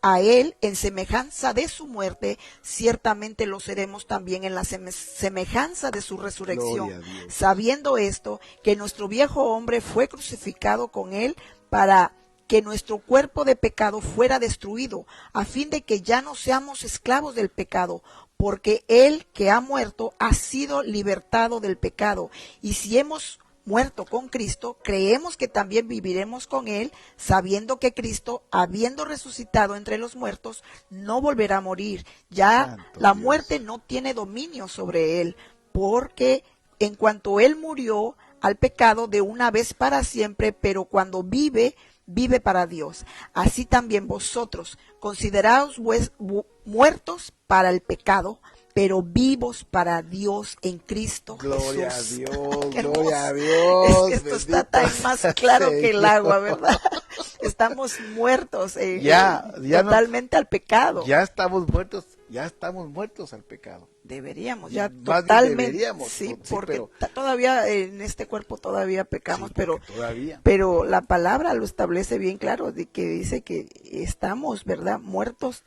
a él en semejanza de su muerte, ciertamente lo seremos también en la semejanza de su resurrección, Gloria a Dios. sabiendo esto, que nuestro viejo hombre fue crucificado con él para que nuestro cuerpo de pecado fuera destruido, a fin de que ya no seamos esclavos del pecado, porque él que ha muerto ha sido libertado del pecado. Y si hemos muerto con Cristo, creemos que también viviremos con él, sabiendo que Cristo, habiendo resucitado entre los muertos, no volverá a morir. Ya Santo la Dios. muerte no tiene dominio sobre él, porque en cuanto él murió al pecado de una vez para siempre, pero cuando vive para Dios. Así también vosotros, consideraos muertos para el pecado, pero vivos para Dios en Cristo Gloria Jesús. a Dios, Qué gloria a hermoso. Dios. Es que esto está bendito tan más sea claro que el Señor. agua, ¿verdad? Estamos muertos Ya no- totalmente al pecado. Ya estamos muertos al pecado. Deberíamos, ya Más bien totalmente. deberíamos, Sí, sí, porque pero- todavía en este cuerpo todavía pecamos, Sí, pero porque todavía. pero la palabra lo establece bien claro, de que dice que estamos, ¿verdad? Muertos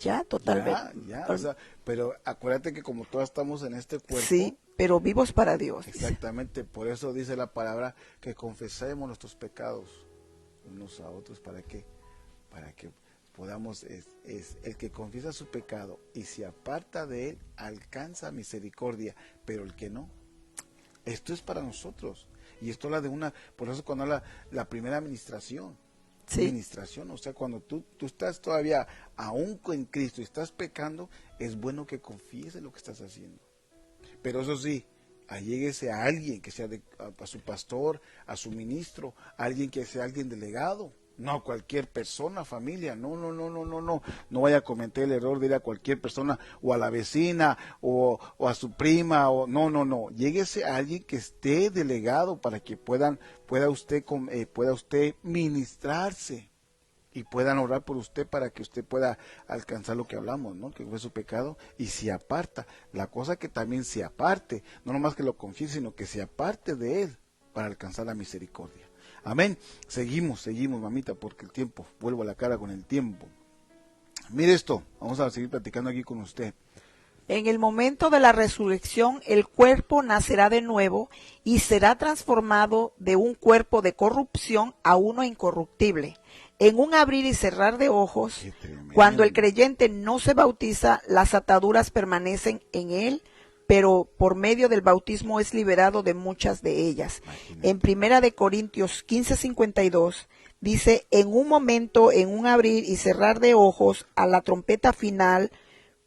ya totalmente. Ya, o sea, pero acuérdate que como todos estamos en este cuerpo, Sí, pero vivos para Dios. Dice. exactamente, por eso dice la palabra que confesemos nuestros pecados unos a otros, ¿para qué? Para que podamos, es el que confiesa su pecado y se aparta de él, alcanza misericordia, pero el que no, esto es para nosotros. Y esto habla por eso cuando habla la primera administración, Sí. administración, o sea, cuando tú estás todavía aún en Cristo y estás pecando, es bueno que confíes en lo que estás haciendo. Pero eso sí, alléguese a alguien que sea a su pastor, a su ministro, a alguien que sea alguien delegado. No cualquier persona, familia, no vaya a cometer el error de ir a cualquier persona o a la vecina o a su prima no, lléguese a alguien que esté delegado para que pueda usted ministrarse y puedan orar por usted para que usted pueda alcanzar lo que hablamos, ¿no? Que fue su pecado y se aparta. La cosa que también se aparte, no nomás que lo confiese, sino que se aparte de él para alcanzar la misericordia. Amén. Seguimos, mamita, porque el tiempo, vuelvo a la cara con el tiempo. Mire esto, vamos a seguir platicando aquí con usted. En el momento de la resurrección, el cuerpo nacerá de nuevo y será transformado de un cuerpo de corrupción a uno incorruptible. En un abrir y cerrar de ojos, cuando el creyente no se bautiza, las ataduras permanecen en él, pero por medio del bautismo es liberado de muchas de ellas. Imagínate. En 1 Corintios 15:52 dice, en un momento, en un abrir y cerrar de ojos, a la trompeta final,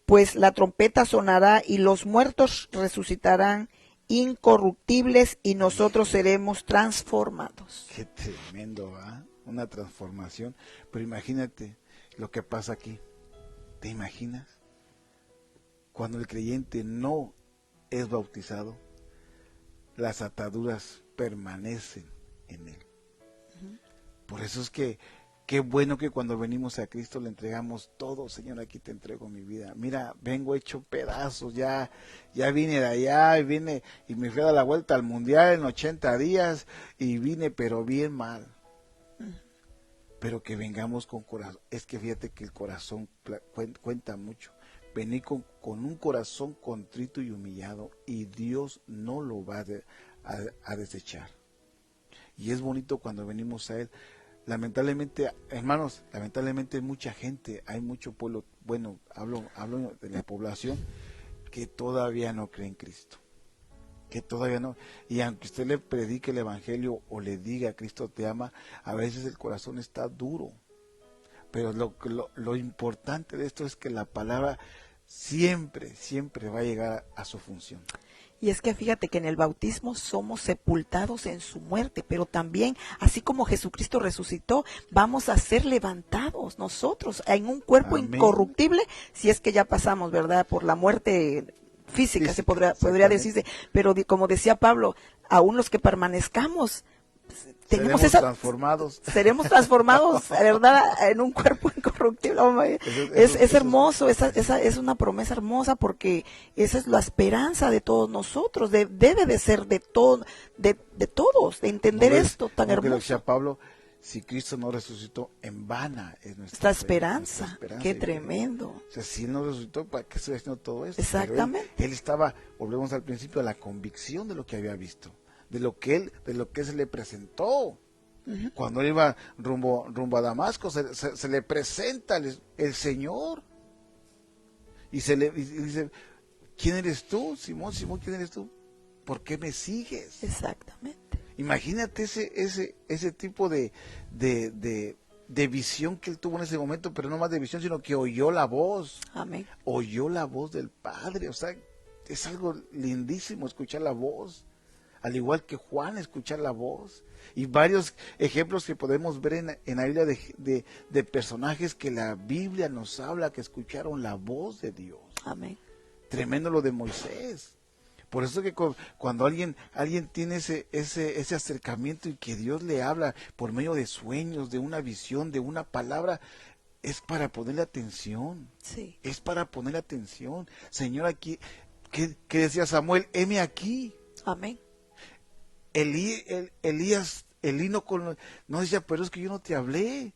pues la trompeta sonará y los muertos resucitarán incorruptibles y nosotros seremos transformados. Qué tremendo, ¿ah? Una transformación. Pero imagínate lo que pasa aquí. ¿Te imaginas? Cuando el creyente no es bautizado, las ataduras permanecen en él. Por eso es que qué bueno que cuando venimos a Cristo le entregamos todo. Señor, aquí te entrego mi vida. Mira, vengo hecho pedazos, ya vine de allá, y vine y me fui a dar la vuelta al mundial en 80 días y vine pero bien mal. Pero que vengamos con corazón. Es que fíjate que el corazón cuenta mucho. Venir con un corazón contrito y humillado y Dios no lo va a desechar. Y es bonito cuando venimos a Él. Lamentablemente, hermanos, lamentablemente mucha gente, hay mucho pueblo, bueno, hablo de la población, que todavía no cree en Cristo. Que todavía no. Y aunque usted le predique el evangelio o le diga Cristo te ama, a veces el corazón está duro. Pero lo importante de esto es que la palabra siempre va a llegar a su función. Y es que fíjate que en el bautismo somos sepultados en su muerte, pero también, así como Jesucristo resucitó, vamos a ser levantados nosotros en un cuerpo Amén. Incorruptible, si es que ya pasamos, ¿verdad?, por la muerte física, se podría decirse, pero como decía Pablo, aún los que permanezcamos, seremos transformados, ¿verdad?, en un cuerpo incorruptible. Es hermoso, esa es una promesa hermosa, porque esa es la esperanza de todos nosotros, debe de ser de todos, de entender esto tan hermoso. Lo que decía Pablo, si Cristo no resucitó, en vana es nuestra esperanza. Qué tremendo. O sea, si Él no resucitó, ¿para qué estoy haciendo todo esto? Exactamente. Él estaba, volvemos al principio, a la convicción de lo que había visto, de lo que se le presentó. Cuando él iba rumbo a Damasco, se le presenta el Señor. Y dice, ¿quién eres tú, Simón? Simón, ¿quién eres tú? ¿Por qué me sigues? Exactamente. Imagínate ese tipo de visión que él tuvo en ese momento, pero no más de visión, sino que oyó la voz. Amén. Oyó la voz del Padre. O sea, es algo lindísimo escuchar la voz. Al igual que Juan, escuchar la voz. Y varios ejemplos que podemos ver en la Biblia de personajes que la Biblia nos habla que escucharon la voz de Dios. Amén. Tremendo lo de Moisés. Por eso que cuando alguien tiene ese acercamiento y que Dios le habla por medio de sueños, de una visión, de una palabra, es para ponerle atención. Sí. Es para ponerle atención. Señor, aquí, ¿qué decía Samuel? Heme aquí. Amén. Elí no decía, pero es que yo no te hablé.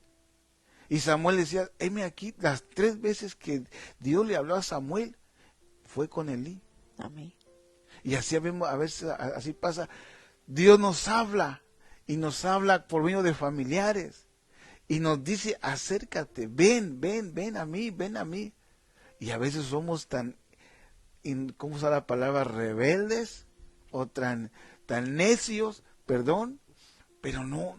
Y Samuel decía, heme aquí. Las 3 veces que Dios le habló a Samuel, fue con Elí. Amén. Y así vemos, a veces así pasa. Dios nos habla, y nos habla por medio de familiares. Y nos dice, acércate, ven a mí, ven a mí. Y a veces somos tan, ¿cómo usa la palabra? Rebeldes, o tan necios, perdón, pero no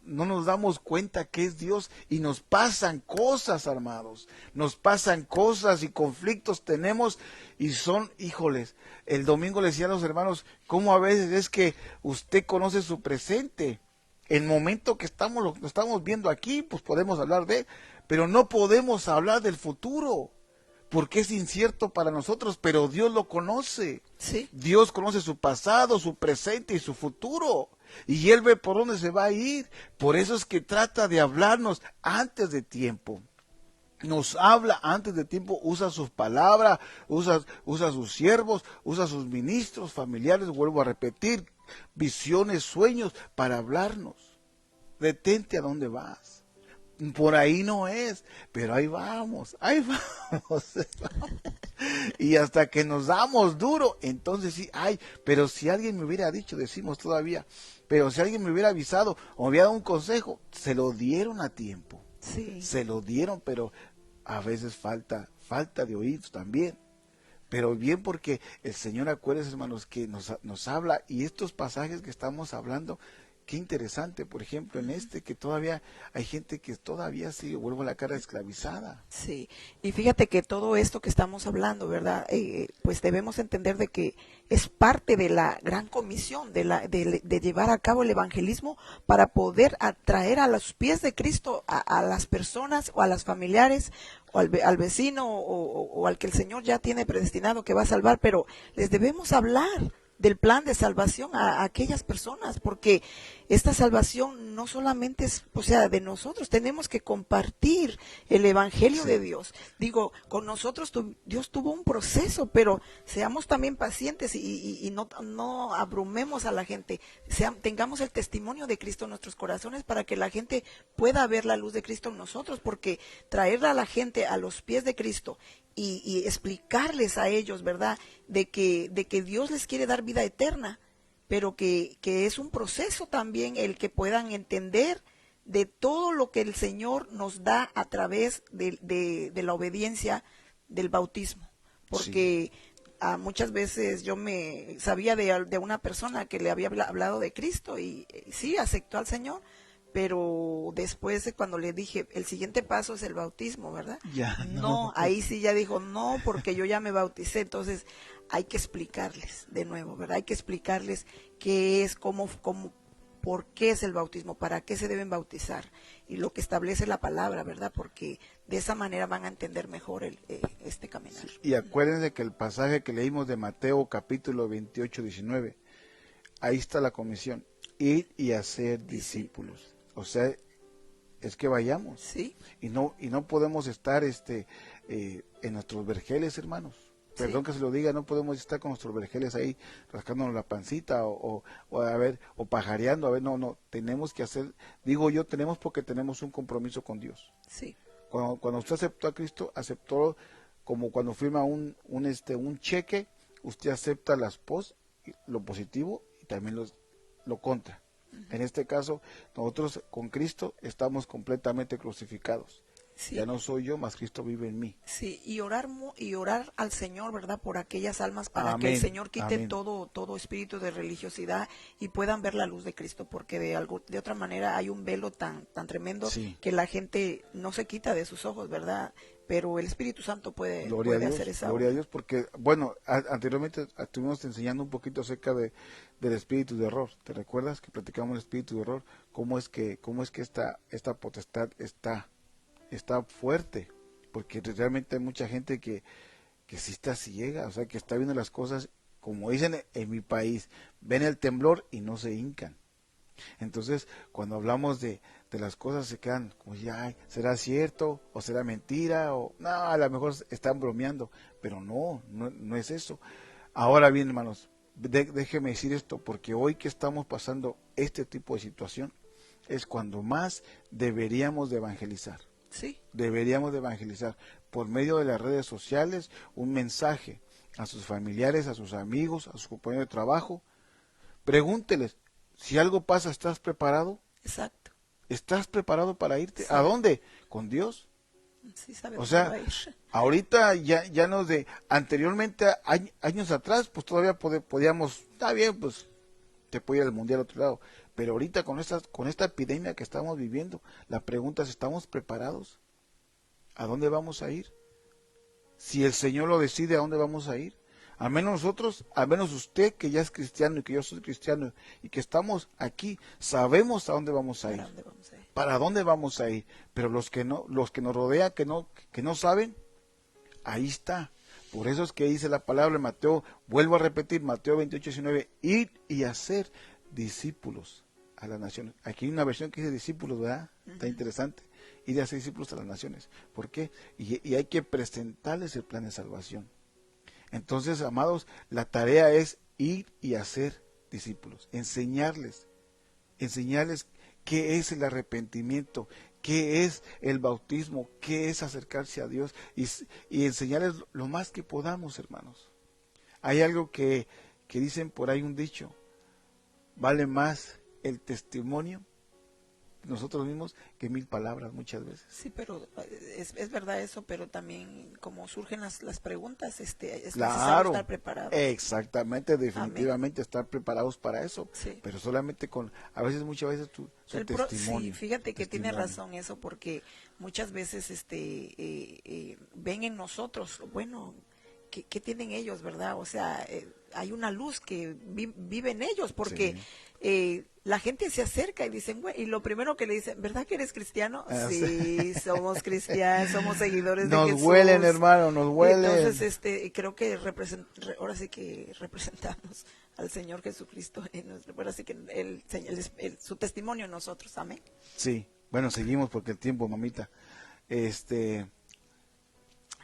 nos damos cuenta que es Dios, y nos pasan cosas, amados, nos pasan cosas y conflictos tenemos, y son, híjoles, el domingo le decía a los hermanos, cómo a veces es que usted conoce su presente, el momento que lo estamos viendo aquí, pues podemos hablar de él, pero no podemos hablar del futuro, porque es incierto para nosotros, pero Dios lo conoce. Sí. Dios conoce su pasado, su presente y su futuro. y Él ve por dónde se va a ir. Por eso es que trata de hablarnos antes de tiempo. Nos habla antes de tiempo, usa sus palabras, usa sus siervos, usa sus ministros, familiares, vuelvo a repetir, visiones, sueños para hablarnos. Detente a dónde vas. Por ahí no es, pero ahí vamos. Y hasta que nos damos duro, entonces sí, pero si alguien me hubiera dicho, decimos todavía, pero si alguien me hubiera avisado o me hubiera dado un consejo, se lo dieron a tiempo. Sí. Se lo dieron, pero a veces falta de oídos también. Pero bien, porque el Señor, acuérdense, hermanos, que nos habla, y estos pasajes que estamos hablando, qué interesante, por ejemplo, en que todavía hay gente que todavía sigue, vuelvo a la cara, esclavizada. Sí, y fíjate que todo esto que estamos hablando, ¿verdad? Pues debemos entender de que es parte de la gran comisión de llevar a cabo el evangelismo para poder atraer a los pies de Cristo a las personas o a las familiares o al vecino o al que el Señor ya tiene predestinado que va a salvar, pero les debemos hablar del plan de salvación a aquellas personas, porque esta salvación no solamente es, o sea, de nosotros, tenemos que compartir el evangelio de Dios. Digo, con nosotros Dios tuvo un proceso, pero seamos también pacientes y no abrumemos a la gente, tengamos el testimonio de Cristo en nuestros corazones para que la gente pueda ver la luz de Cristo en nosotros, porque traerla a la gente a los pies de Cristo y explicarles a ellos, ¿verdad?, de que Dios les quiere dar vida eterna, pero que es un proceso también el que puedan entender de todo lo que el Señor nos da a través de la obediencia del bautismo. Porque muchas veces yo me sabía de una persona que le había hablado de Cristo y sí, aceptó al Señor, pero después cuando le dije, el siguiente paso es el bautismo, ¿verdad? Ya, no, ahí sí ya dijo, no, porque yo ya me bauticé. Entonces hay que explicarles de nuevo, ¿verdad? Hay que explicarles qué es, cómo, por qué es el bautismo, para qué se deben bautizar y lo que establece la palabra, ¿verdad? Porque de esa manera van a entender mejor este caminar. Sí, y acuérdense que el pasaje que leímos de Mateo capítulo 28, 19, ahí está la comisión, ir y hacer discípulos. O sea, es que vayamos. Sí. Y no podemos estar en nuestros vergeles, hermanos. Perdón que se lo diga, no podemos estar con nuestros vergeles ahí rascándonos la pancita o pajareando, no, tenemos que hacer, digo yo, tenemos porque tenemos un compromiso con Dios. Sí. Cuando usted aceptó a Cristo, aceptó como cuando firma un cheque, usted acepta las lo positivo y también lo contra. En este caso, nosotros con Cristo estamos completamente crucificados. Sí. Ya no soy yo, mas Cristo vive en mí. Sí, y orar al Señor, ¿verdad? Por aquellas almas, para que el Señor quite todo espíritu de religiosidad y puedan ver la luz de Cristo, porque de otra manera hay un velo tan tremendo que la gente no se quita de sus ojos, ¿verdad? Pero el Espíritu Santo puede hacer esa obra. Gloria a Dios, porque, bueno, anteriormente estuvimos enseñando un poquito acerca del espíritu de error. ¿Te recuerdas que platicamos el espíritu de error? ¿Cómo es que esta potestad está fuerte? Porque realmente hay mucha gente que sí está ciega, o sea, que está viendo las cosas, como dicen en mi país, ven el temblor y no se hincan. Entonces, cuando hablamos de las cosas, se quedan como, ¿será cierto? ¿O será mentira? O no, a lo mejor están bromeando, pero no es eso. Ahora bien, hermanos, déjeme decir esto, porque hoy que estamos pasando este tipo de situación, es cuando más deberíamos de evangelizar. Sí. Deberíamos de evangelizar por medio de las redes sociales, un mensaje a sus familiares, a sus amigos, a sus compañeros de trabajo. Pregúnteles, si algo pasa, ¿estás preparado? Exacto. ¿Estás preparado para irte? Sí. ¿A dónde? ¿Con Dios? Sí, o sea, ahorita ya anteriormente, años atrás, pues todavía podíamos, está bien, pues te puede ir al mundial a otro lado, pero ahorita con esta epidemia que estamos viviendo, la pregunta es, ¿estamos preparados? ¿A dónde vamos a ir? Si el Señor lo decide, ¿a dónde vamos a ir? Al menos nosotros, al menos usted que ya es cristiano y que yo soy cristiano y que estamos aquí, sabemos a dónde vamos a ir. ¿Para dónde vamos a ir? Pero los que nos rodean, que no saben, ahí está. Por eso es que dice la palabra en Mateo, vuelvo a repetir, Mateo 28, 19, ir y hacer discípulos a las naciones. Aquí hay una versión que dice discípulos, ¿verdad? Está interesante. Ir a hacer discípulos a las naciones. ¿Por qué? Y hay que presentarles el plan de salvación. Entonces, amados, la tarea es ir y hacer discípulos, enseñarles qué es el arrepentimiento, qué es el bautismo, qué es acercarse a Dios y enseñarles lo más que podamos, hermanos. Hay algo que dicen por ahí, un dicho: vale más el testimonio nosotros mismos que 1000 palabras muchas veces. Sí, pero es verdad eso, pero también como surgen las preguntas, es necesario Claro, estar preparados. exactamente, definitivamente Amén. estar preparados para eso, Sí. pero solamente muchas veces su testimonio. Sí, fíjate que tiene testimonio. razón eso, porque muchas veces ven en nosotros, bueno, ¿qué tienen ellos, verdad? O sea, hay una luz que vive en ellos, porque la gente se acerca y dicen, bueno, y lo primero que le dicen, ¿verdad que eres cristiano? Sí, somos cristianos, somos seguidores de Jesús. Nos huelen, hermano, nos huelen. Entonces, creo que ahora sí que representamos al Señor Jesucristo, ahora sí que su testimonio en nosotros, amén. Sí, bueno, seguimos porque el tiempo, mamita.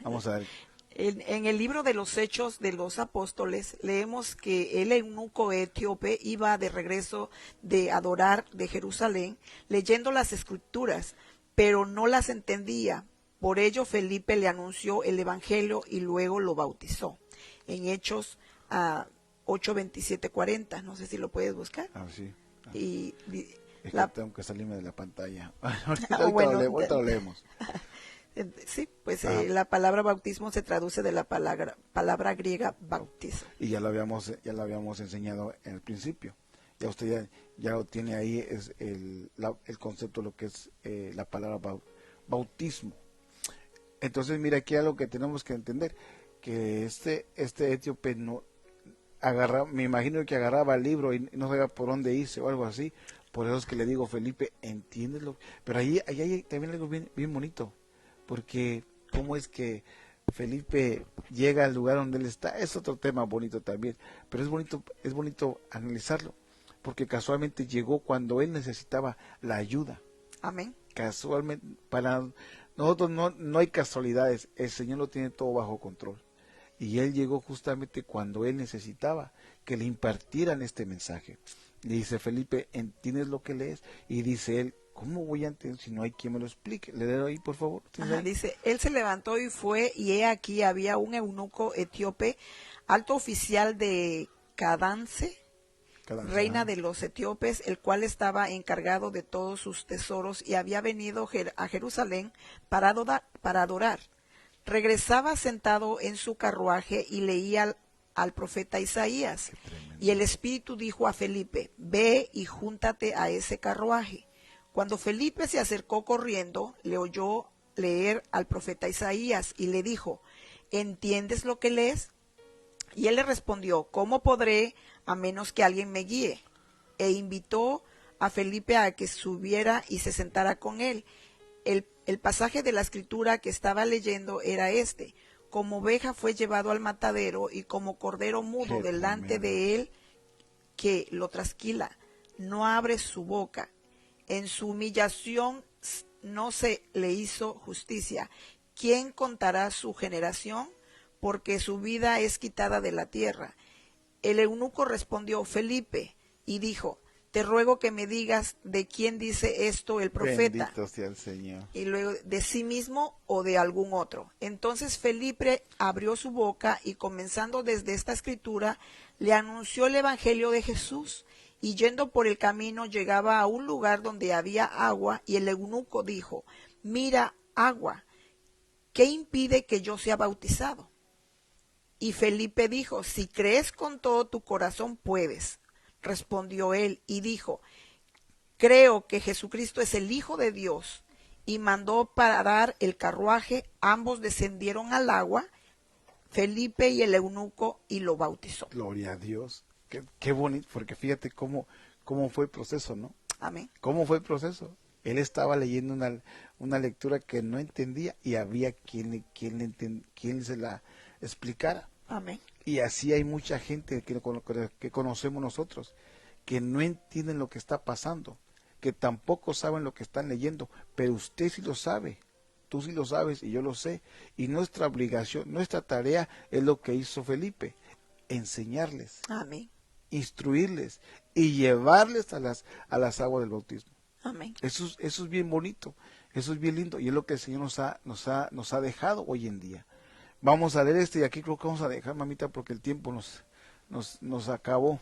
Vamos a ver. En el libro de los Hechos de los Apóstoles leemos que el eunuco etíope iba de regreso de adorar de Jerusalén leyendo las escrituras, pero no las entendía. Por ello Felipe le anunció el evangelio y luego lo bautizó. En Hechos 8:27-40, no sé si lo puedes buscar. Sí. Y Es que tengo que salirme de la pantalla. ahorita lo leemos. Sí, pues la palabra bautismo se traduce de la palabra griega bautizo. Y ya lo habíamos enseñado en el principio. Ya usted ya lo tiene ahí, es el concepto de lo que es la palabra bautismo. Entonces, mira, aquí algo que tenemos que entender, que este etíope no me imagino que agarraba el libro y no sabía por dónde irse o algo así. Por eso es que le digo, Felipe, entiéndelo. Pero ahí hay también algo bien, bien bonito. Porque cómo es que Felipe llega al lugar donde él está, es otro tema bonito también, pero es bonito analizarlo, porque casualmente llegó cuando él necesitaba la ayuda. Amén. Casualmente, para nosotros no hay casualidades, el Señor lo tiene todo bajo control. Y él llegó justamente cuando él necesitaba que le impartieran este mensaje. Le dice, Felipe, ¿entiendes lo que lees? Y dice él, ¿cómo voy a entender si no hay quien me lo explique? Le doy ahí, por favor. Dice, él se levantó y fue, y he aquí había un eunuco etíope, alto oficial de Cadance, reina de los etíopes, el cual estaba encargado de todos sus tesoros y había venido a Jerusalén para adorar. Regresaba sentado en su carruaje y leía al profeta Isaías. Y el Espíritu dijo a Felipe, ve y júntate a ese carruaje. Cuando Felipe se acercó corriendo, le oyó leer al profeta Isaías y le dijo, ¿entiendes lo que lees? Y él le respondió, ¿cómo podré a menos que alguien me guíe? E invitó a Felipe a que subiera y se sentara con él. El pasaje de la escritura que estaba leyendo era este: como oveja fue llevado al matadero y como cordero mudo delante de él que lo trasquila, no abre su boca. En su humillación no se le hizo justicia. ¿Quién contará su generación? Porque su vida es quitada de la tierra. El eunuco respondió, Felipe, y dijo, te ruego que me digas de quién dice esto el profeta. Bendito sea el Señor. Y luego, ¿de sí mismo o de algún otro? Entonces Felipe abrió su boca y comenzando desde esta escritura, le anunció el evangelio de Jesús. Y yendo por el camino llegaba a un lugar donde había agua, y el eunuco dijo, mira, agua, ¿qué impide que yo sea bautizado? Y Felipe dijo, si crees con todo tu corazón puedes. Respondió él y dijo, creo que Jesucristo es el Hijo de Dios. Y mandó parar el carruaje, ambos descendieron al agua, Felipe y el eunuco, y lo bautizó. Gloria a Dios. Qué bonito, porque fíjate cómo fue el proceso, ¿no? Amén. ¿Cómo fue el proceso? Él estaba leyendo una lectura que no entendía y había quien se la explicara. Amén. Y así hay mucha gente que conocemos nosotros, que no entienden lo que está pasando, que tampoco saben lo que están leyendo, pero usted sí lo sabe, tú sí lo sabes y yo lo sé, y nuestra obligación, nuestra tarea es lo que hizo Felipe, enseñarles, Amén. instruirles y llevarles a las aguas del bautismo. Amén. Eso es bien bonito, eso es bien lindo, y es lo que el Señor nos ha dejado hoy en día. Vamos a leer y aquí creo que vamos a dejar, mamita, porque el tiempo nos acabó.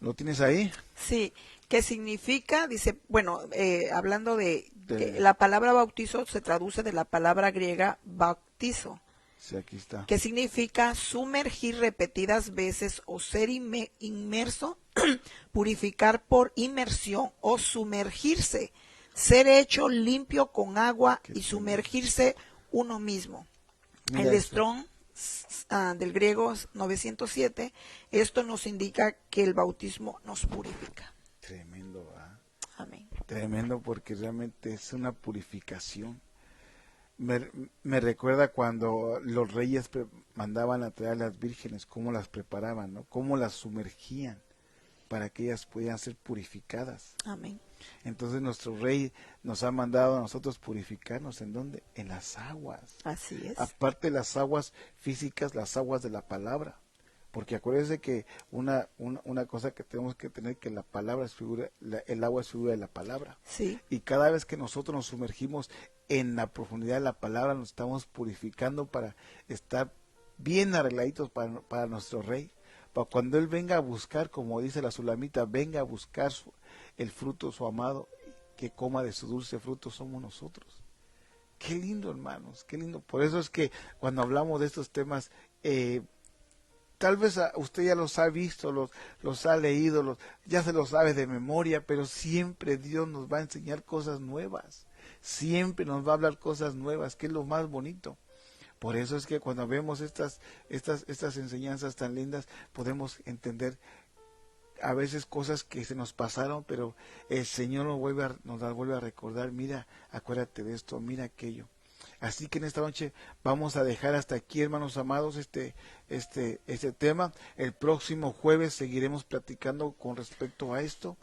¿Lo tienes ahí? Sí, ¿qué significa? Dice, bueno, hablando de De- la palabra bautizo se traduce de la palabra griega bautizo, Sí, aquí está. que significa sumergir repetidas veces o ser inmerso, purificar por inmersión o sumergirse, ser hecho limpio con agua Qué y tremendo. sumergirse uno mismo. Mira El de esto. Strong del griego 907, esto nos indica que el bautismo nos purifica. Tremendo, ¿verdad? Amén. Tremendo, porque realmente es una purificación. Me recuerda cuando los reyes mandaban a traer a las vírgenes, cómo las preparaban, ¿no? Cómo las sumergían para que ellas pudieran ser purificadas. Amén. Entonces nuestro rey nos ha mandado a nosotros purificarnos. ¿En dónde? En las aguas. Así es. Aparte de las aguas físicas, las aguas de la palabra. Porque acuérdense que una cosa que tenemos que tener, que la palabra es figura, el agua es figura de la palabra. Sí. Y cada vez que nosotros nos sumergimos en la profundidad de la palabra, nos estamos purificando para estar bien arregladitos para nuestro rey. Para cuando él venga a buscar, como dice la Sulamita, venga a buscar el fruto, su amado, que coma de su dulce fruto, somos nosotros. Qué lindo, hermanos, qué lindo. Por eso es que cuando hablamos de estos temas, tal vez usted ya los ha visto, los ha leído, ya se los sabe de memoria, pero siempre Dios nos va a enseñar cosas nuevas. Siempre nos va a hablar cosas nuevas, que es lo más bonito. Por eso es que cuando vemos estas enseñanzas tan lindas, podemos entender a veces cosas que se nos pasaron, pero el Señor nos las vuelve a recordar. Mira, acuérdate de esto, mira aquello. Así que en esta noche vamos a dejar hasta aquí, hermanos amados, este tema. El próximo jueves seguiremos platicando con respecto a esto,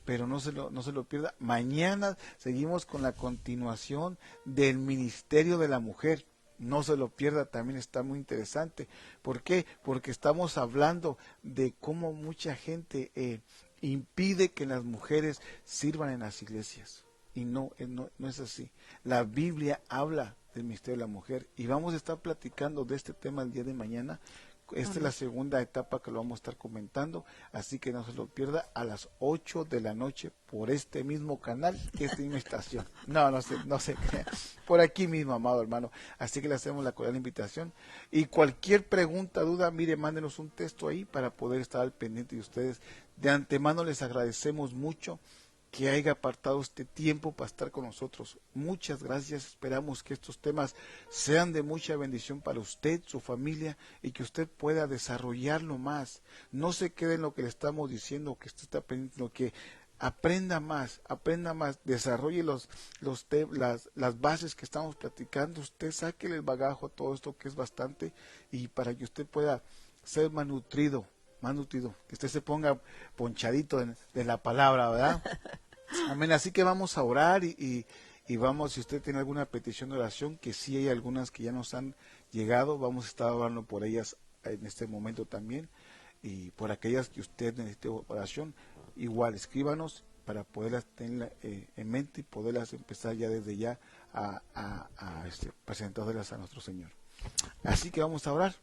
pero no se lo pierda. Mañana seguimos con la continuación del ministerio de la mujer. No se lo pierda, también está muy interesante. ¿Por qué? Porque estamos hablando de cómo mucha gente impide que las mujeres sirvan en las iglesias. Y no es así. La Biblia habla del ministerio de la mujer y vamos a estar platicando de este tema el día de mañana. Esta es la segunda etapa que lo vamos a estar comentando, así que no se lo pierda a las 8 de la noche por este mismo canal, esta misma estación. No se crea. Por aquí mismo, amado hermano. Así que le hacemos la cordial invitación. Y cualquier pregunta, duda, mire, mándenos un texto ahí para poder estar al pendiente de ustedes. De antemano les agradecemos mucho que haya apartado este tiempo para estar con nosotros. Muchas gracias. Esperamos que estos temas sean de mucha bendición para usted, su familia, y que usted pueda desarrollarlo más. No se quede en lo que le estamos diciendo, que usted está aprendiendo, que aprenda más, desarrolle las bases que estamos platicando. Usted saque el bagajo a todo esto, que es bastante, y para que usted pueda ser más nutrido, que usted se ponga ponchadito de la palabra, ¿verdad? Amén. Así que vamos a orar y vamos, si usted tiene alguna petición de oración, que sí hay algunas que ya nos han llegado, vamos a estar orando por ellas en este momento también, y por aquellas que usted necesite oración, igual escríbanos para poderlas tener en mente y poderlas empezar ya desde ya a presentárselas a nuestro Señor. Así que vamos a orar.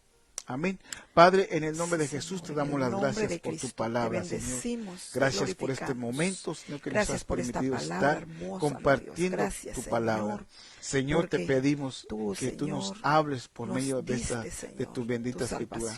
Amén. Padre, en el nombre de Jesús te damos las gracias por tu palabra, Señor. Gracias por este momento, Señor, que nos has permitido estar compartiendo tu palabra. Señor, te pedimos que tú nos hables por medio de tu bendita escritura.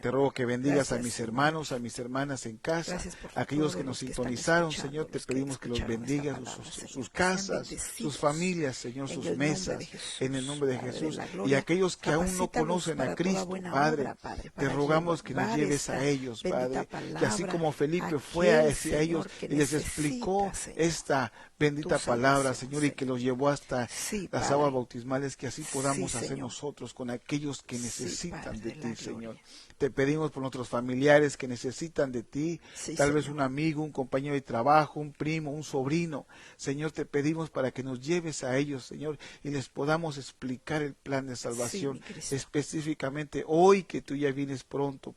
Te ruego que bendigas a mis hermanos, a mis hermanas en casa, aquellos que nos sintonizaron, Señor, te pedimos que los bendigas, sus casas, sus familias, Señor, sus mesas, en el nombre de Jesús. Y aquellos que aún no conocen a Cristo, Padre. obra, Padre, Te para rogamos que nos llevar lleves a esta ellos, bendita Padre, que así palabra como Felipe a fue a aquel, ellos Señor, que y les explicó necesita, Señor, esta bendita tu palabra, salvación, Señor, y que los Señor. llevó hasta Sí, las aguas Padre. bautismales, que así Sí, podamos hacer Señor. nosotros con aquellos que Sí, necesitan Padre de de la ti, Señor. gloria. Te pedimos por nuestros familiares que necesitan de ti, Sí, tal vez Señor. un amigo, un compañero de trabajo, un primo, un sobrino. Señor, te pedimos para que nos lleves a ellos, Señor, y les podamos explicar el plan de Sí, salvación mi Cristo. específicamente hoy que tú ya vienes pronto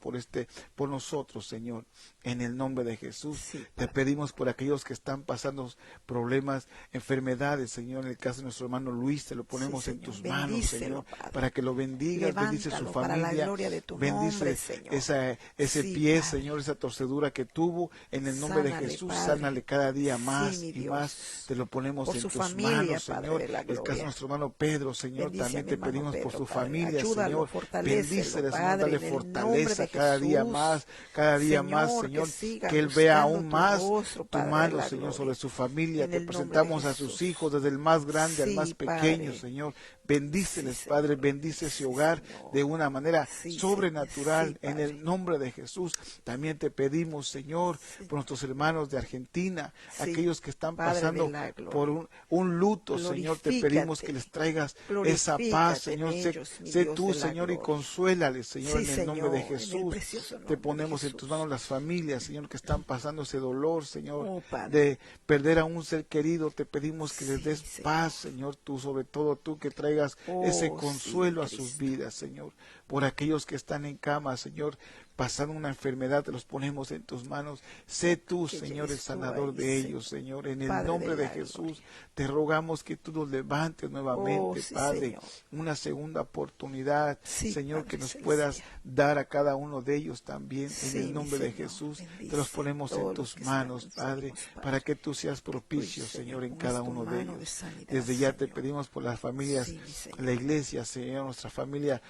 por nosotros, Señor. En el nombre de Jesús, Sí, te Padre. pedimos por aquellos que están pasando problemas, enfermedades, Señor. En el caso de nuestro hermano Luis, te lo Sí, ponemos en Señor. tus manos, Bendícelo, Señor, Padre. para que lo bendigas, bendice su Levántalo para la familia, gloria de tu nombre, bendice Señor. ese Sí, pie, Padre. Señor, esa torcedura que tuvo. En el nombre de Sánale, Jesús, Padre. sánale cada día Sí, más mi y más. Dios. Te lo ponemos Por en su tus familia, manos, Padre Señor. de la El caso de gloria. nuestro hermano Pedro, Señor, Bendice a también mi te hermano pedimos por Pedro, su Padre. familia, Ayúdalo, Señor. fortalécelo, Bendícele, Señor, Padre, dale en el nombre fortaleza de cada Jesús. día más, Señor, que Señor, siga que Él vea buscando aún tu más rostro, tu Padre de mano, la Señor, sobre gloria. su familia. En Te el nombre de presentamos a sus hijos, Jesús. desde el más grande al más Sí, pequeño, Padre. Señor. Sí, Bendíceles, Padre, Señor. bendice ese Sí, hogar de Señor. una manera Sí, sí, sobrenatural en el Padre. nombre de Jesús. También te pedimos, Señor, Sí, por nuestros hermanos de Argentina, sí, aquellos que están Padre de pasando la por gloria. un luto, Señor. Te pedimos que Glorifícate. les traigas esa paz, Glorifícate en Señor. ellos, mi Sé Dios tú, de la Señor, y gloria. consuélales, Señor, Sí, en el nombre de Señor, en el Jesús. precioso Te nombre de ponemos en tus manos Jesús. las familias, Señor, que están pasando ese dolor, Señor, Oh, Padre. de perder a un ser querido. Te pedimos que les Sí, des Señor. paz, Señor, tú, sobre todo tú, que traigas ese Oh, sí, mi consuelo a sus Cristo. vidas, Señor. Por aquellos que están en cama, Señor, pasando una enfermedad, te los ponemos en tus manos. Sé tú, Que Señor, el llegues tú sanador ahí, de ellos, Señor. Señor. En el Padre de nombre de la Jesús, gloria. te rogamos que tú nos levantes Oh, nuevamente, sí, Padre, Señor. una segunda oportunidad, Sí, Señor, que Padre nos puedas celestial. dar a cada uno de ellos también. En Sí, el mi nombre de Señor. Jesús, te los Bendice ponemos en todos los tus que están manos, Padre, enfermos, para Padre. que tú seas Que tú, propicio, Señor, Señor, en pongas cada tu uno de mano de ellos. sanidad, Desde ya te Señor. pedimos por las familias, Sí, mi Señor. la iglesia, Señor, nuestra familia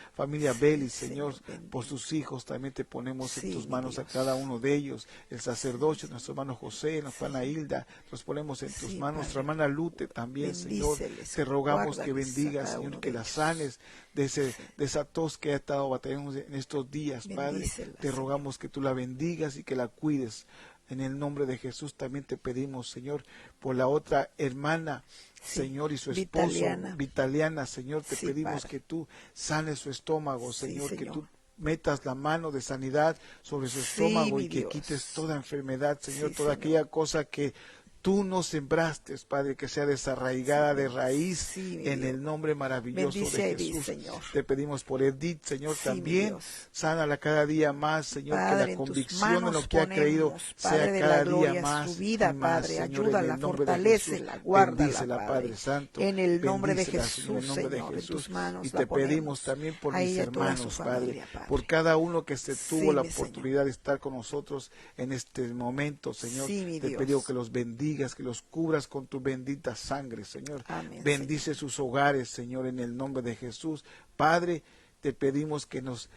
Sí, Belis, Señor, Señor, por bendito. sus hijos, también te ponemos en Sí, tus mi manos a cada Dios. uno de ellos. El Sí, sacerdocio, nuestro hermano José, nuestra hermana sí, Hilda, los ponemos en tus sí, manos. Nuestra Padre. hermana Lute también, Señor. Bendíceles, Te rogamos que guárdales a bendigas, cada Señor, uno que de la ellos. sanes de Sí, esa tos que ha estado batallando en estos días, Padre. bendícelas, Te Señor. rogamos que tú la bendigas y que la cuides. En el nombre de Jesús también te pedimos, Señor, por la otra hermana, Sí, Señor, y su esposo, Vitaliana. Vitaliana, Señor, te Sí, pedimos Padre. que tú sanes su estómago, Sí, Señor, que Señor. tú metas la mano de sanidad sobre su Sí, estómago y mi que quites Dios. toda enfermedad, Señor, Sí, toda Señor. aquella cosa que tú no sembraste, Padre, que sea Sí, desarraigada de raíz sí, mi en Dios. el nombre maravilloso de Bendice a Edith, Jesús. Señor. Te pedimos por Edith, Señor, Sí, mi también. Dios. Sánala cada día más, Señor, que la Padre, en tus convicción en lo manos que ha creído ponemos, sea Padre de la cada día gloria, su más y vida, más, Padre. Señor, en Ayúdala, el nombre de Jesús. fortalécela, guárdala, Bendícela, Padre. Padre Santo. En el nombre de Bendícela, Señor, en el Jesús, nombre de Señor, en tus Jesús. Y manos te la pedimos ponemos. también por A mis ella y a toda su hermanos, Padre, familia, Padre. por cada uno que se tuvo Sí, la mi Señor. oportunidad de estar con nosotros en este momento, Señor. Sí, mi Te Dios. pido que los bendigas, que los cubras con tu bendita sangre, Señor. Amén, Bendice Señor. sus hogares, Señor, en el nombre de Jesús. Padre, te pedimos que nos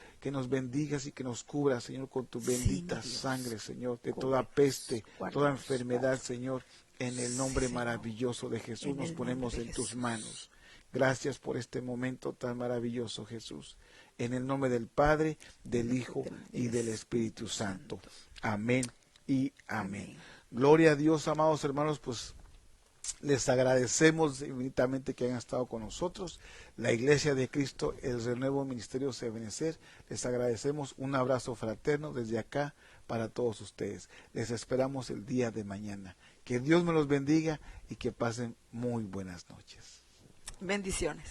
bendigas y que nos cubras, Señor, con tu Sí, mi bendita Dios. sangre, Señor, de toda Cúbrenos, peste, toda guárdanos, enfermedad, Padre. Señor. En el Sí, nombre Señor. maravilloso de Jesús En nos el nombre ponemos de en tus Jesús. manos. Gracias por este momento tan maravilloso, Jesús. En el nombre del Padre, del Hijo y del Espíritu Santo. Amén y amén. Amén. Gloria a Dios, amados hermanos, pues les agradecemos infinitamente que hayan estado con nosotros. La Iglesia de Cristo, el Renuevo Ministerio Sebenecer, les agradecemos. Un abrazo fraterno desde acá para todos ustedes. Les esperamos el día de mañana. Que Dios me los bendiga y que pasen muy buenas noches. Bendiciones.